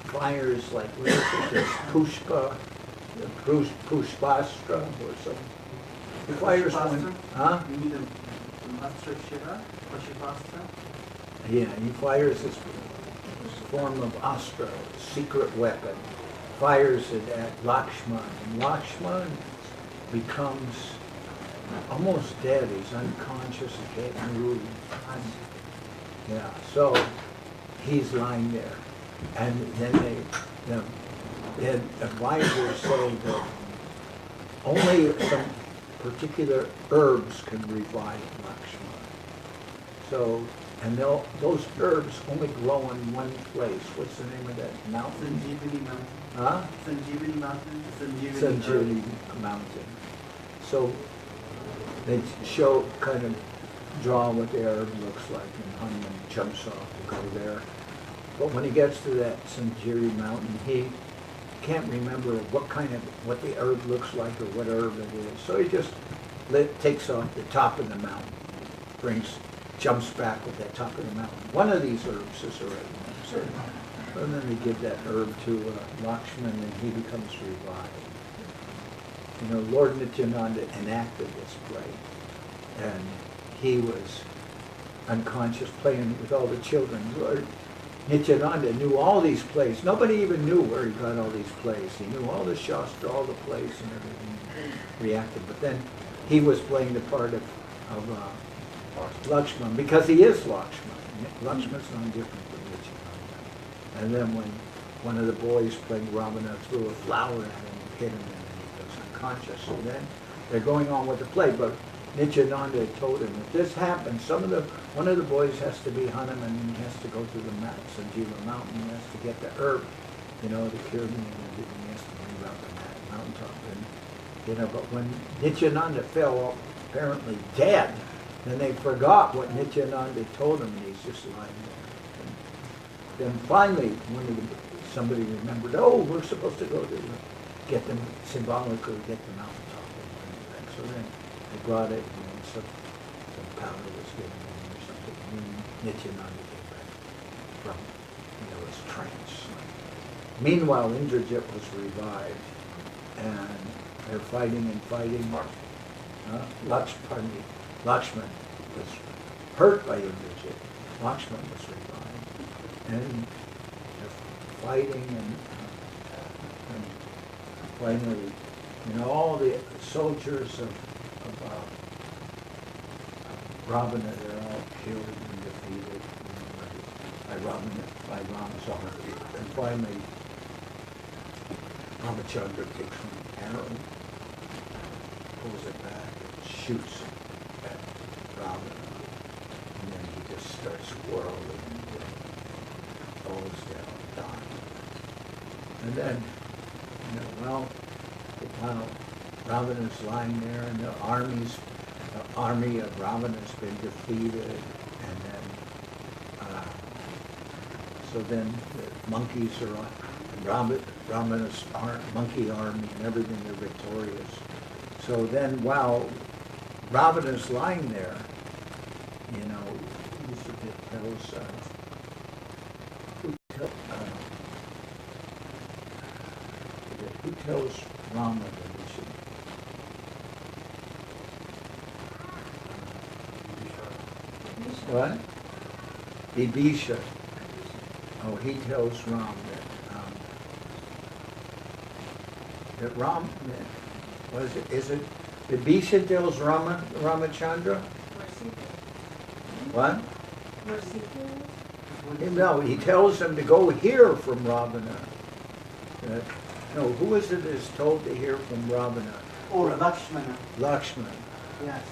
fires like, what is it, this Pushpastra or something. He fires one, huh? You mean the Astra Shiva? Pushpastra? Yeah, he fires this form of astra, secret weapon, fires it at Lakshman, and Lakshman becomes almost dead. He's unconscious, he can't move. Yeah, so he's lying there, and then the advisors say that only some particular herbs can revive Lakshman. So. And those herbs only grow in one place. What's the name of that mountain? Sanjeevani Mountain. Huh? Sanjeevani Mountain. Sanjeevani Mountain. So they draw what the herb looks like, and Hanuman jumps off to go there. But when he gets to that Sanjeevani Mountain, he can't remember what the herb looks like or what herb it is. So he just takes off the top of the mountain, jumps back with that top of the mountain. One of these herbs is already. And then they give that herb to Lakshman, and he becomes revived. Lord Nityananda enacted this play, and he was unconscious playing with all the children. Lord Nityananda knew all these plays. Nobody even knew where he got all these plays. He knew all the Shastra, all the plays and everything, reacted. But then he was playing the part of Lakshman, because he is Lakshman. Lakshman's no different from Nityananda. And then when one of the boys playing Ravana threw a flower at him and hit him, and then he goes unconscious. So then they're going on with the play, but Nityananda had told him, if this happens, one of the boys has to be Hanuman, and he has to go to the Sanjeeva Mountain, he has to get the herb, to cure me, and everything. He has to move up on that mountaintop. And, but when Nityananda fell apparently dead, then they forgot what Nityananda told him, and he's just lying there. And then finally, somebody remembered, we're supposed to go to get them, symbolically get the mountaintop. And then they brought it, and then some powder was given him or something. And Nityananda came back from, his trance. Meanwhile, Indrajit was revived, and they're fighting and fighting. Lakshman was hurt by Indrajit. Lakshman was revived, and they're fighting, and finally, all the soldiers of Ravana, they're all killed and defeated by Rama's army. And finally, Ramachandra takes an arrow, pulls it back, and shoots at Ravana. And then he just starts whirling and falls down, dying. And then, while Ravana's lying there, and the army of Ravana's been defeated, and then, so then the monkeys are on, and Ravana's monkey army and everything, they're victorious. So then while Ravana's lying there, who tells Rama that he should? What? Vibhisha. Oh, he tells Ram that Ram, is it Vibhisha tells Ramachandra? What? No, he tells him to go hear from Ravana. Who is it is told to hear from Ravana? Or Lakshmana. Lakshman. Yes.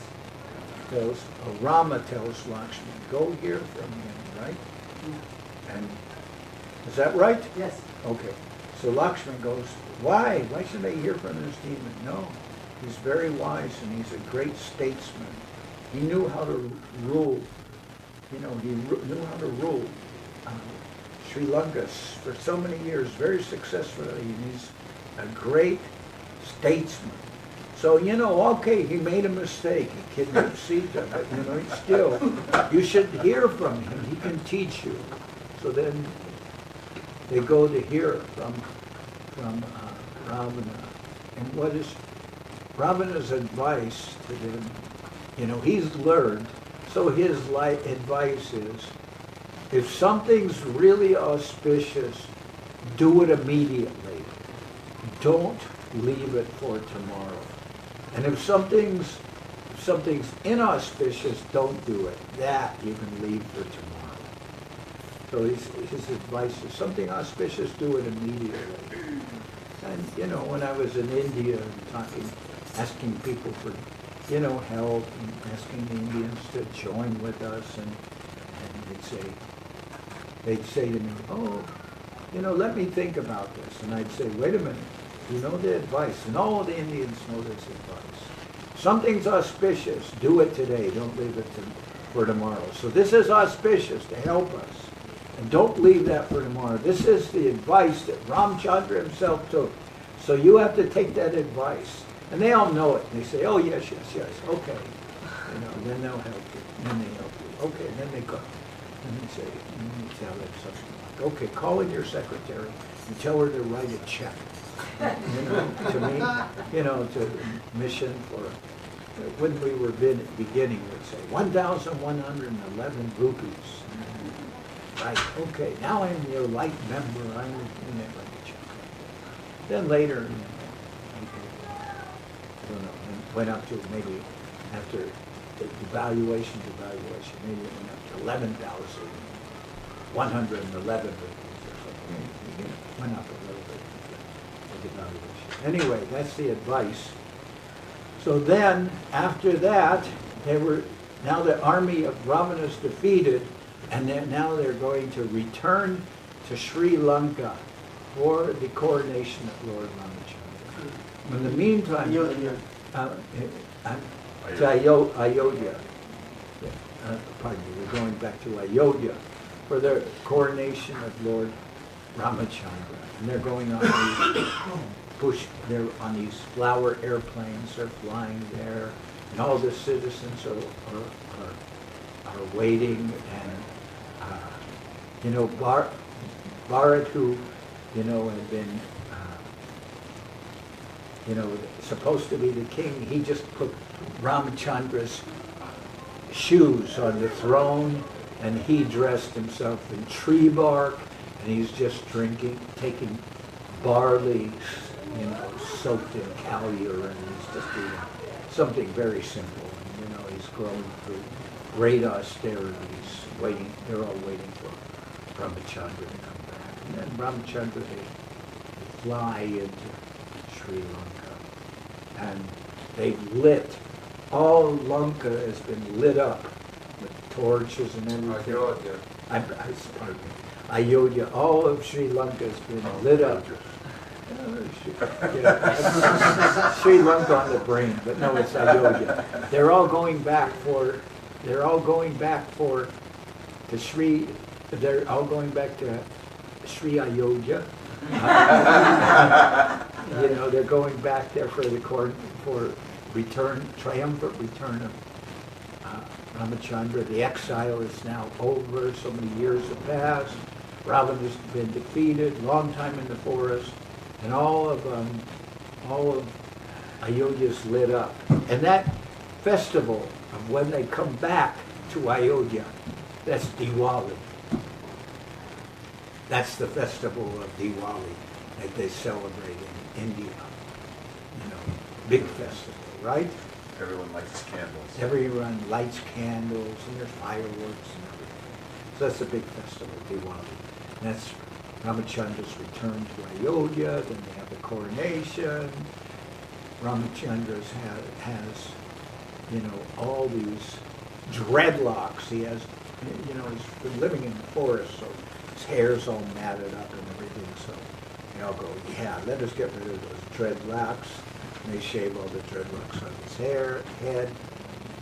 Rama tells Lakshman, go hear from him, right? Yeah. And is that right? Yes. Okay. So Lakshman goes, why? Why should I hear from this demon? No, he's very wise and he's a great statesman. He knew how to rule. He knew how to rule Sri Lanka for so many years, very successfully, and he's a great statesman. So, okay, he made a mistake. He kidnapped Sita, but, still, you should hear from him. He can teach you. So then they go to hear from Ravana. And what is Ravana's advice to them? He's learned, so his advice is, if something's really auspicious, do it immediately. Don't leave it for tomorrow. And if something's inauspicious, don't do it. That you can leave for tomorrow. So his advice is, something auspicious, do it immediately. And, when I was in India asking people for, help, and asking the Indians to join with us, and they'd say to me, let me think about this. And I'd say, wait a minute, you know the advice, and all the Indians know this advice. Something's auspicious, do it today, don't leave it for tomorrow. So this is auspicious to help us, and don't leave that for tomorrow. This is the advice that Ramchandra himself took. So you have to take that advice. And they all know it. They say, oh, yes, okay. Then they'll help you. And then they help you. Okay, and then they go. And they say, and you tell them something like, okay, call in your secretary and tell her to write a check. To me, to mission for, when we were beginning, we'd say 1,111 rupees. Right, okay, now I'm your light member, I'm write a check. Then later, went up to maybe after the devaluation, maybe it went up to 11,111 rupees or something. It went up a little bit, the devaluation. Anyway, that's the advice. So then, after that, now the army of Ravana's defeated, and now they're going to return to Sri Lanka for the coronation of Lord Ramachandra. In the meantime, to Ayodhya. Pardon me, we're going back to Ayodhya for the coronation of Lord Ramachandra. And they're going on push, they're on these flower airplanes, they're flying there, and all the citizens are waiting, and, you know, Bharat, who, you know, had been, you know, supposed to be the king, he just put Ramachandra's shoes on the throne, and he dressed himself in tree bark, and he's just taking barley, you know, soaked in cow urine. He's just doing something very simple. And, you know, he's grown through great austerity. They're all waiting for Ramachandra to come back. And then Ramachandra, they fly into Sri Lanka. And they've lit, all Lanka has been lit up with torches and everything. Pardon me. Ayodhya, all of Sri Lanka has been lit up. Sri Lanka on the brain, but no, it's Ayodhya. They're all going back to Sri Ayodhya. You know, they're going back there for triumphant return of Ramachandra. The exile is now over. So many years have passed. Ravana's been defeated. Long time in the forest, and all of Ayodhya's lit up. And that festival of when they come back to Ayodhya, that's Diwali. That's the festival of Diwali that they celebrate in India. You know, big festival, right? Everyone lights candles. Everyone lights candles, and there's fireworks and everything. So that's a big festival, Diwali. And that's Ramachandra's return to Ayodhya. Then they have the coronation. Ramachandra has, you know, all these dreadlocks. He has, you know, he's been living in the forest, so his hair's all matted up and everything. So they all go, yeah, let us get rid of those dreadlocks. And they shave all the dreadlocks on his head.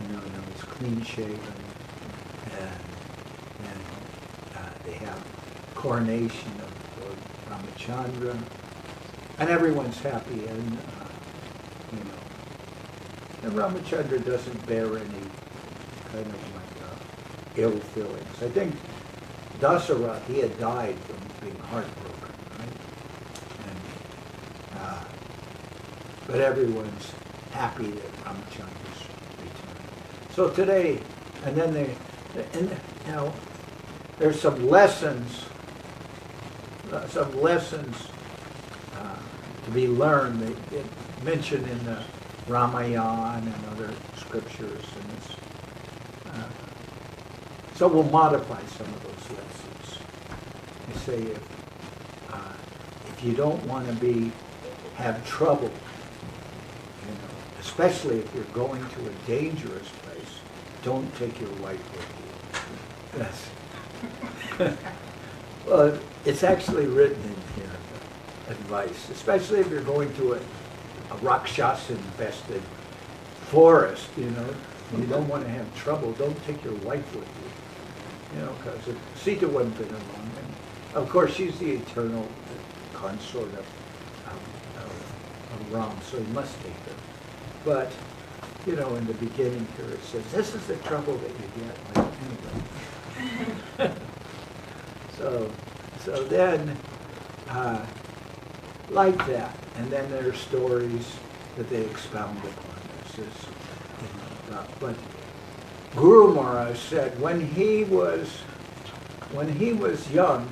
You know, now he's clean shaven. And they have coronation of Lord Ramachandra. And everyone's happy. And, you know, and Ramachandra doesn't bear any kind of like ill feelings. I think Dasarath, he had died from being heartbroken, right? And, but everyone's happy that Ramachandra's returned. So today, and then now there's some lessons to be learned. They mentioned in the Ramayana and other scriptures, and it's, so we'll modify some of those lessons. You say if you don't want to have trouble, you know, especially if you're going to a dangerous place, don't take your wife with you. That's well, it's actually written in here, the advice, especially if you're going to a Rakshasa-infested forest, you know, you don't want to have trouble, don't take your wife with you, you know, because Sita wouldn't have been along. And of course, she's the eternal consort of Ram, so he must take her. But, you know, in the beginning here it says, this is the trouble that you get. Like, anyway. So then, like that, and then there are stories that they expound upon this. You know, but Guru Maharaj said when he was young,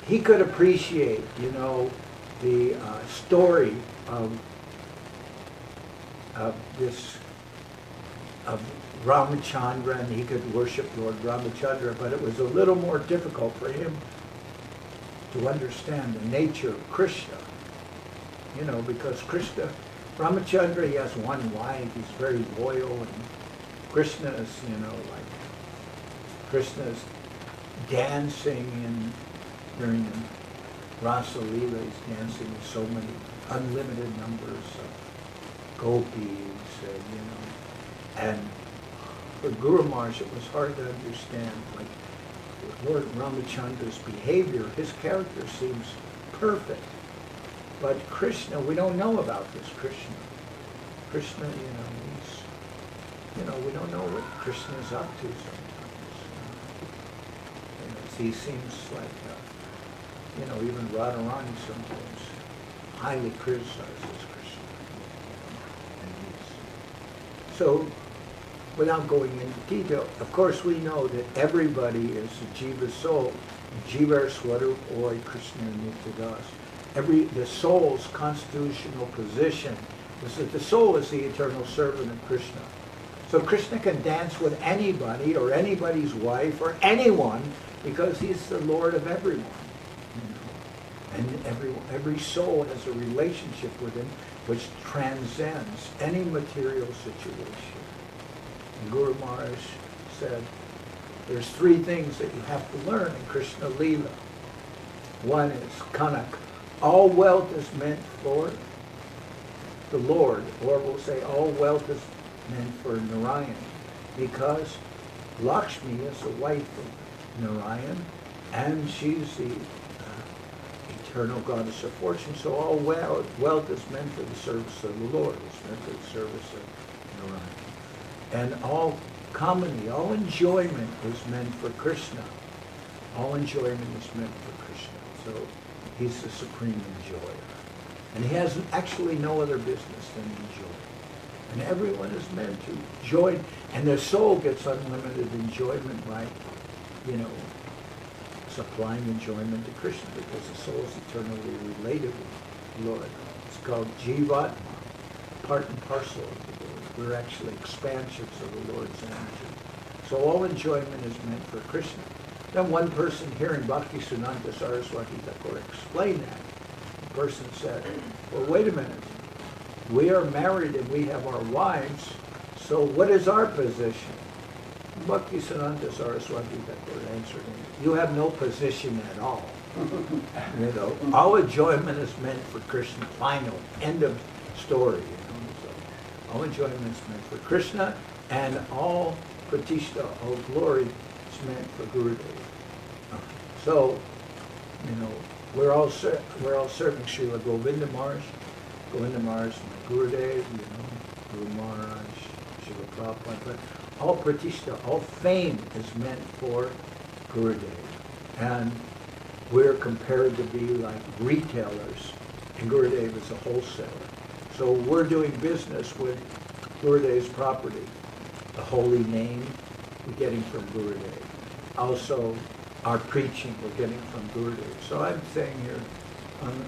he could appreciate, you know, the story of Ramachandra, and he could worship Lord Ramachandra, but it was a little more difficult for him to understand the nature of Krishna, you know, because Ramachandra, he has one wife, he's very loyal, and Krishna is, you know, like, Krishna's dancing during the Rasa Leela, he's dancing with so many unlimited numbers of gopis, you know, and for Guru Maharaj it was hard to understand, like, Lord Ramachandra's behavior, his character seems perfect. But Krishna, we don't know about this Krishna. Krishna, we don't know what Krishna is up to sometimes. He seems like, even Radharani sometimes highly criticizes Krishna. So, without going into detail, of course we know that everybody is a jiva soul. Jiva swarup or Krishna nityadas. The soul's constitutional position is that the soul is the eternal servant of Krishna. So Krishna can dance with anybody or anybody's wife or anyone because he's the Lord of everyone. And every soul has a relationship with him which transcends any material situation. And Guru Maharaj said, there's three things that you have to learn in Krishna Leela. One is Kanak. All wealth is meant for the Lord, or we'll say all wealth is meant for Narayan, because Lakshmi is the wife of Narayan, and she's the eternal goddess of fortune. So all wealth is meant for the service of the Lord. It's meant for the service of Narayan. And all kamini, all enjoyment is meant for Krishna. All enjoyment is meant for Krishna. So he's the supreme enjoyer. And he has actually no other business than enjoy. And everyone is meant to join. And the soul gets unlimited enjoyment by, supplying enjoyment to Krishna, because the soul is eternally related with the Lord. It's called Jivatma, part and parcel of the Lord. We're actually expansions of the Lord's energy. So all enjoyment is meant for Krishna. Then one person hearing Bhakti Siddhanta Saraswati Thakur explain that, the person said, well, wait a minute. We are married and we have our wives, so what is our position? Bhakti Siddhanta Saraswati Thakur answered him, you have no position at all. All enjoyment is meant for Krishna. Final, end of story. So all enjoyment is meant for Krishna, and all pratishtha, all glory, is meant for Gurudev. So, we're all serving Srila Govinda Maharaj. Govinda Maharaj, my Gurudev, Guru Maharaj, Srila Prabhupada, but all pratishtha, all fame is meant for Gurudev. And we're compared to be like retailers, and Gurudev is a wholesaler. So we're doing business with Gurudev's property. The holy name we're getting from Gurudev. Also, our preaching we're getting from Gurudev. So I'm saying here,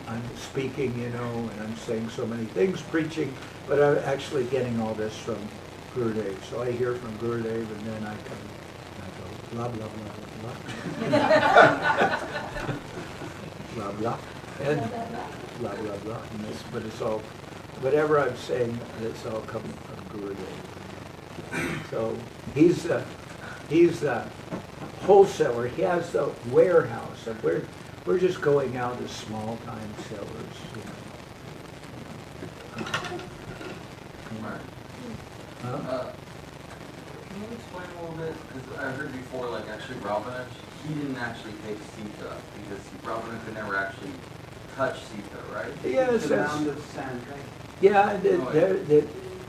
I'm speaking, and I'm saying so many things, preaching, but I'm actually getting all this from Gurudev. So I hear from Gurudev, and then I come, and I go, blah, blah, blah, blah, blah. Blah, blah, and blah, blah, blah. And but it's all, whatever I'm saying, it's all coming from Gurudev. So he's the wholesaler. He has the warehouse, and we're just going out as small-time sellers. Can you explain a little bit? Because I heard before, actually Ravana, he didn't actually take Sita, because Ravana could never actually touch Sita, right? Yes, The mound of sand, right? yeah.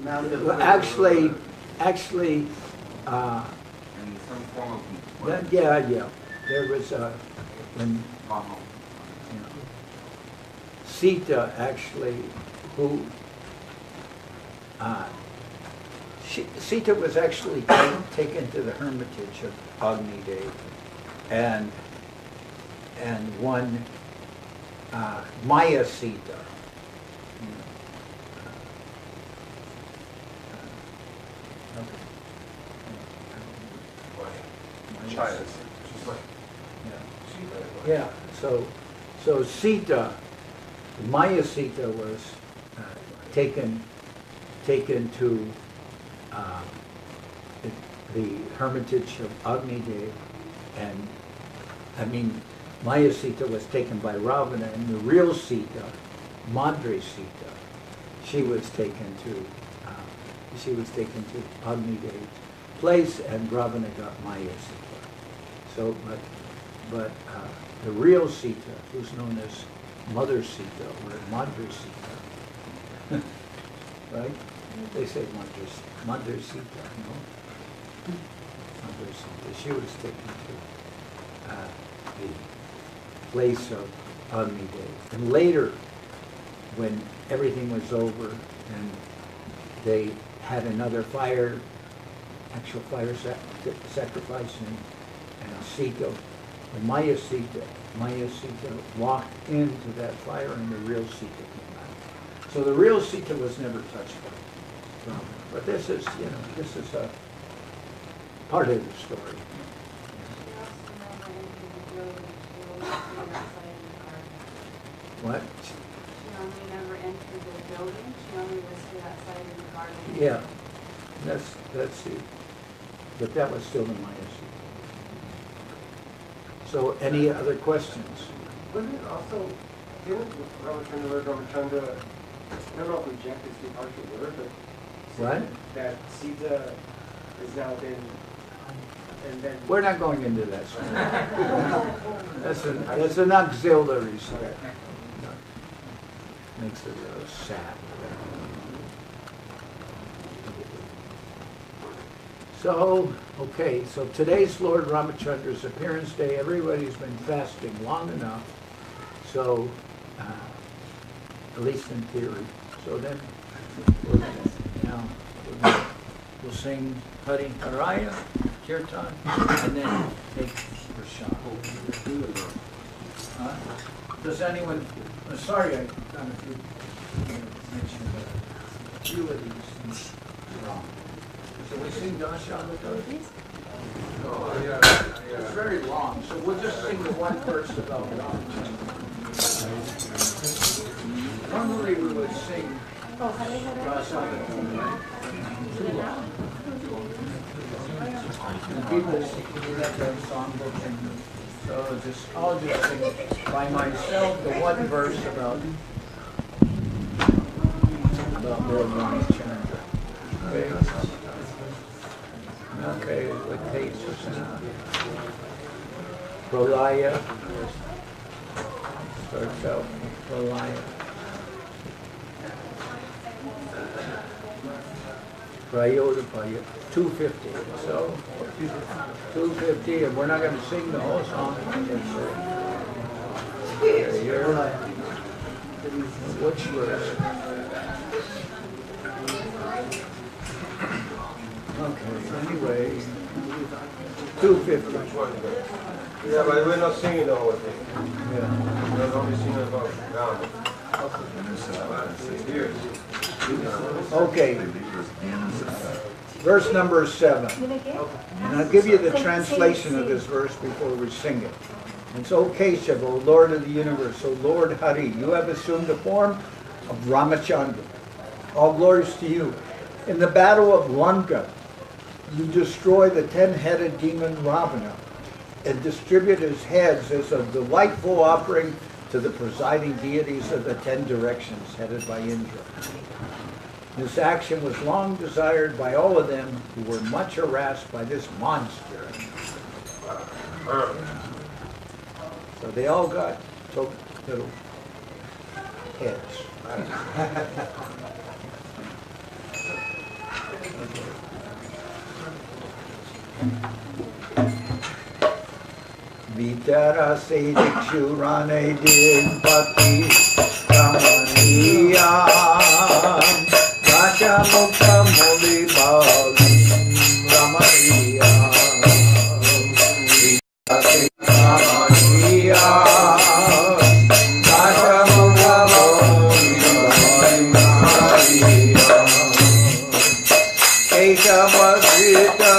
Mound of Actually, In some form of... yeah. There was when Sita actually, Sita was actually taken to the hermitage of Agni Dev, and one Maya Sita. Chayas. Yeah. So Sita, Maya Sita was taken to the hermitage of Agni Dev, and Maya Sita was taken by Ravana, and the real Sita, Madre Sita, she was taken to Agni Dev's place, and Ravana got Maya Sita. So, but the real Sita, who's known as Mother Sita or Madre Sita. Right? They say Mother Sita, no? Mother Sita. She was taken to the place of Agni Day. And later, when everything was over and they had another actual fire sacrifice and Sita, the Maya Sita walked into that fire and the real Sita came out. So the real Sita was never touched by Rama. But this is, this is a part of the story. What? She only never entered the building, she only listed outside in the garden. Yeah, that's it. But that was still the Maya Sita. So any other questions? Wasn't it also, didn't Ramachandra, I don't know if reject is the harsh word, but What? that Sita has now been, and then. We're not going into that. That's an auxiliary story. Makes it sad. So, okay, so today's Lord Ramachandra's appearance day. Everybody's been fasting long enough, so, at least in theory. So then, we'll sing Hari Haraya, Kirtan, and then take Prashad. Does anyone, sorry, I don't know if you mentioned a few of these things wrong. So we sing Dasha These? Oh, yeah. It's very long, so we'll just sing the one verse about Ram. Normally we would sing Dasha. Too long. And people have their songbook, and so I'll just sing by myself the one verse about Lord Ramachandra. Okay, what page is that? Pralaya. Starts out Pralaya. Prayodapaya, 250. So, 250, and we're not going to sing the whole song. Here, which verse? Okay, anyway, 250. Yeah, but we're not singing the whole thing. Yeah. We're only singing about Okay. Verse number 7. And I'll give you the translation of this verse before we sing it. And so, Keshav, O Lord of the universe, O Lord Hari, you have assumed the form of Ramachandra. All glories to you. In the battle of Lanka, you destroy the 10-headed demon Ravana and distribute his heads as a delightful offering to the presiding deities of the 10 directions headed by Indra. This action was long desired by all of them who were much harassed by this monster. So they all got little heads. Vitara se dikshurane dimpati ramaniya Raja mukha muli bali ramaniya Vitara se ramaniya Raja mukha muli bali ramaniya Keshavadrita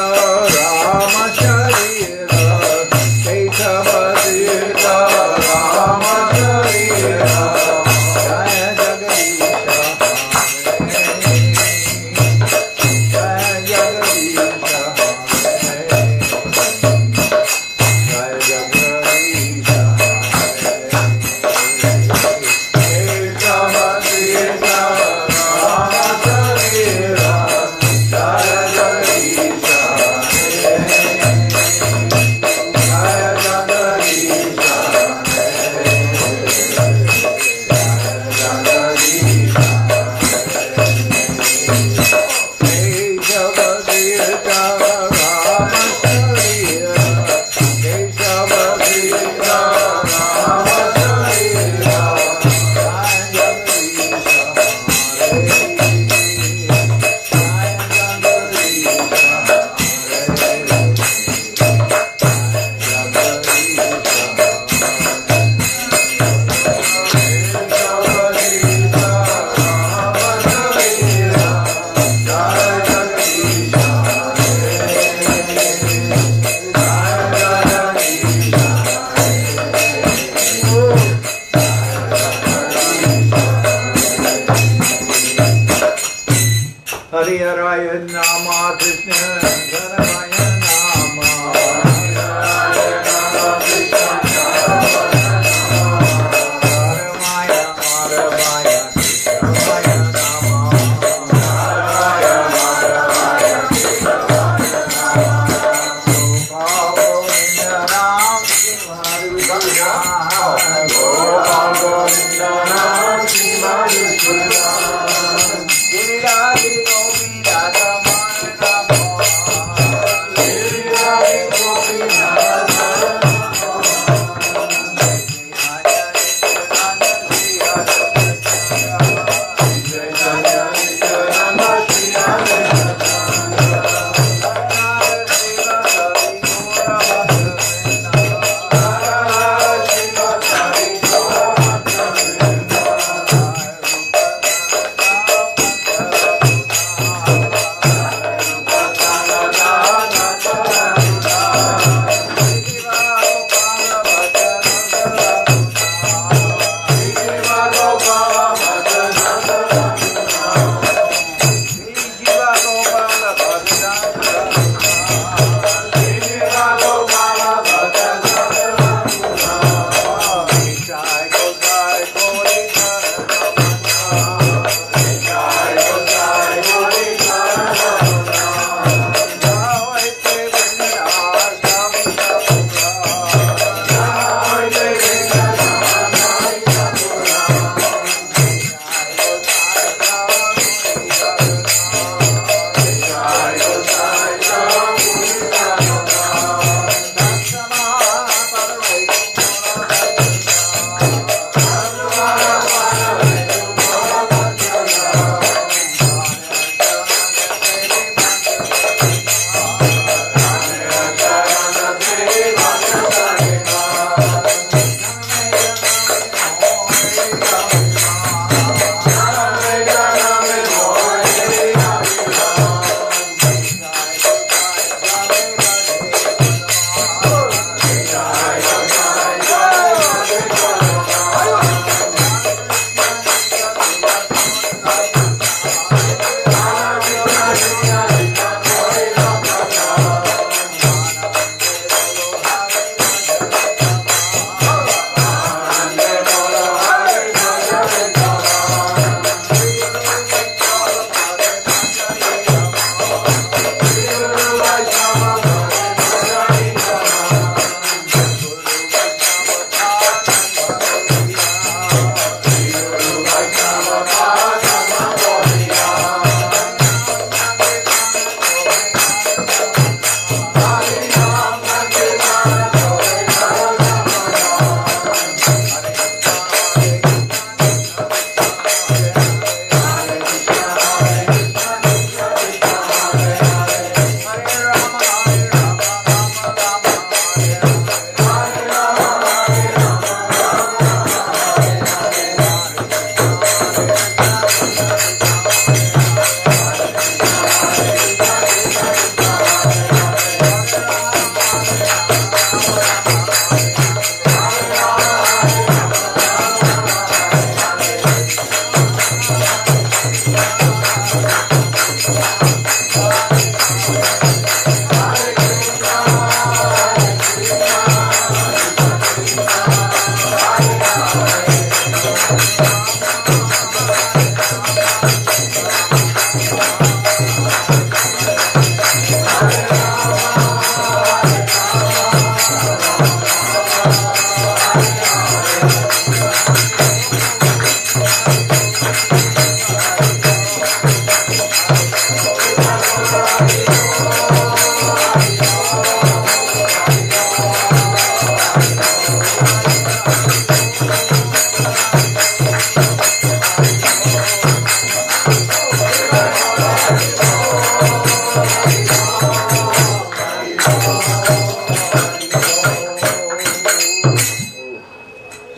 Rama Sharira Keshavadrita Rama Sharira Jaya Jagadisha Jaya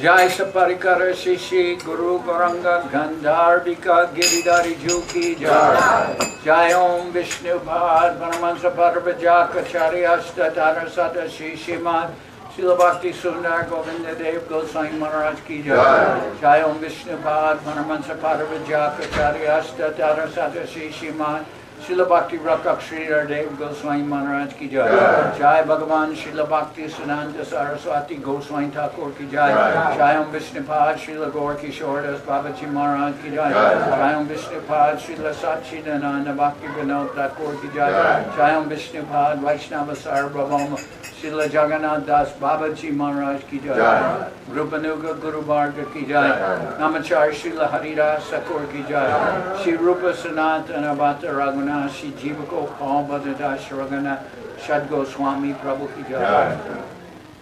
Jai Saparikara Shishi Guru Goranga Gandharbika Giridhari Juki Jai. Jai Om Vishnu Bhad Vanamansa Parvajaka Charya Tara Sata Shishiman Srila Bhakti Sundar Govinda Dev Goswami Maharaj Ki Jai. Jai Om Vishnu Bhad Vanamansa Parvajaka Charya Tara Sata Shishiman Srila Bhakti Rakak Sridhar Dev Goswami Maharaj Ki Jai. Jai Bhagavan Srila Bhakti Sananda Saraswati Goswami Thakur Ki Jai. Jai Om Vishnupad Srila Gaur Kishore Das Babaji Maharaj Ki Jai. Jai Om Vishnupad Srila Satchidananda Bhakti Vinod Thakur Ki Jai. Jai Om Vishnupad Vaishnava Sarvabhauma Srila Jagannath Das Babaji Maharaj Ki Jai. Rupanuga Guru Varga Ki Jai. Namachar Srila Haridas Thakur Ki Jai. Shri Rupa Sanatana Bhatta Raghunath Shri Jivako Paul Bhadadash Raghunath Shad Goswami Prabhu Ki Jai.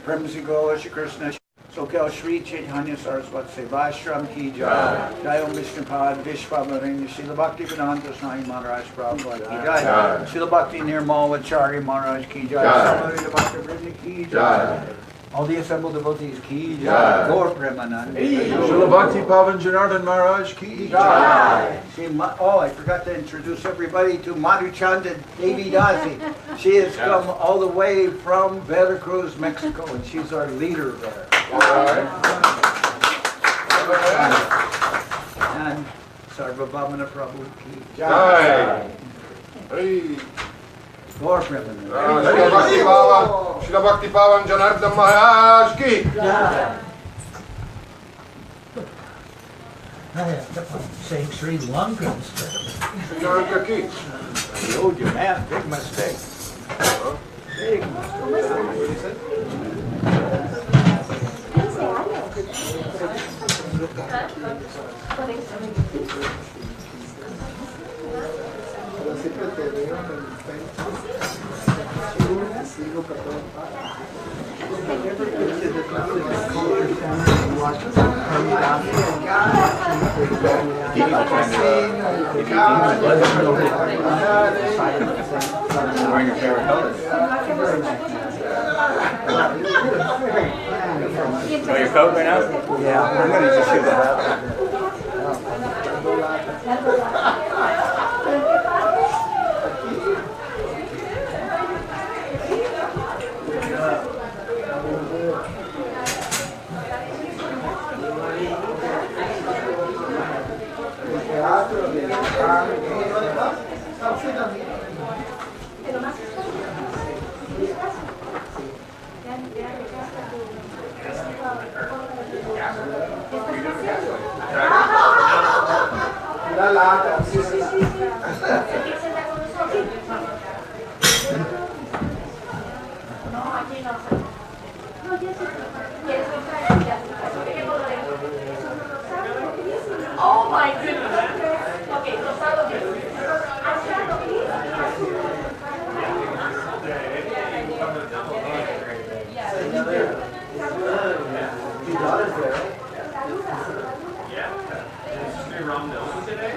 Premsi Goa Shri Krishna Sokel Shri Chaitanya Saraswati Sevashram Ki Jai. Jai Om Vishnupad Vishwavaranya Srila Bhakti Vedanta Swami Maharaj Prabhupada Ki Jai. Srila Bhakti Nirmal Acharya Maharaj Ki Jai. Samarita Bhakti Vrinda Ki Jai. All the assembled devotees Ki Jai. Gaur Premanand. Srila Bhakti Pavan Janardhan Maharaj Ki Jai. Oh, I forgot to introduce everybody to Madhuchanda Devi Dasi. She has come all the way from Veracruz, Mexico, and she's our leader there. And Sarvabhamana Prabhu Ki Jai. Hey. Gaur Premanand. Srila Bhakti Pavan Janardhan Maharaj Ki Saying Sri Lankan instead. Janardhan Ki. I owed you, man. Big mistake. Big mistake. Pero siempre te veo en el Facebook. Te sigo por todas partes. Wearing your favorite colors. Oh, your coat right now? Yeah, I'm going to just shoot it out. Oh my goodness. Okay, so start with this. Your daughter's there, right? Yeah. Is Rama Navami today?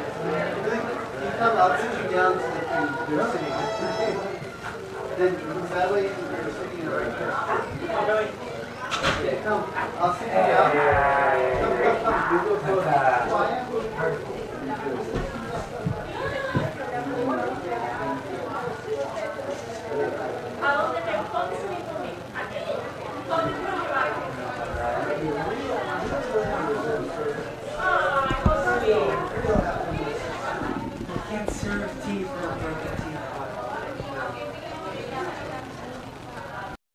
I'll sit you down so that you're sitting. Then that way you're sitting right there. Okay, come. I'll sit you down. Come. You go quiet.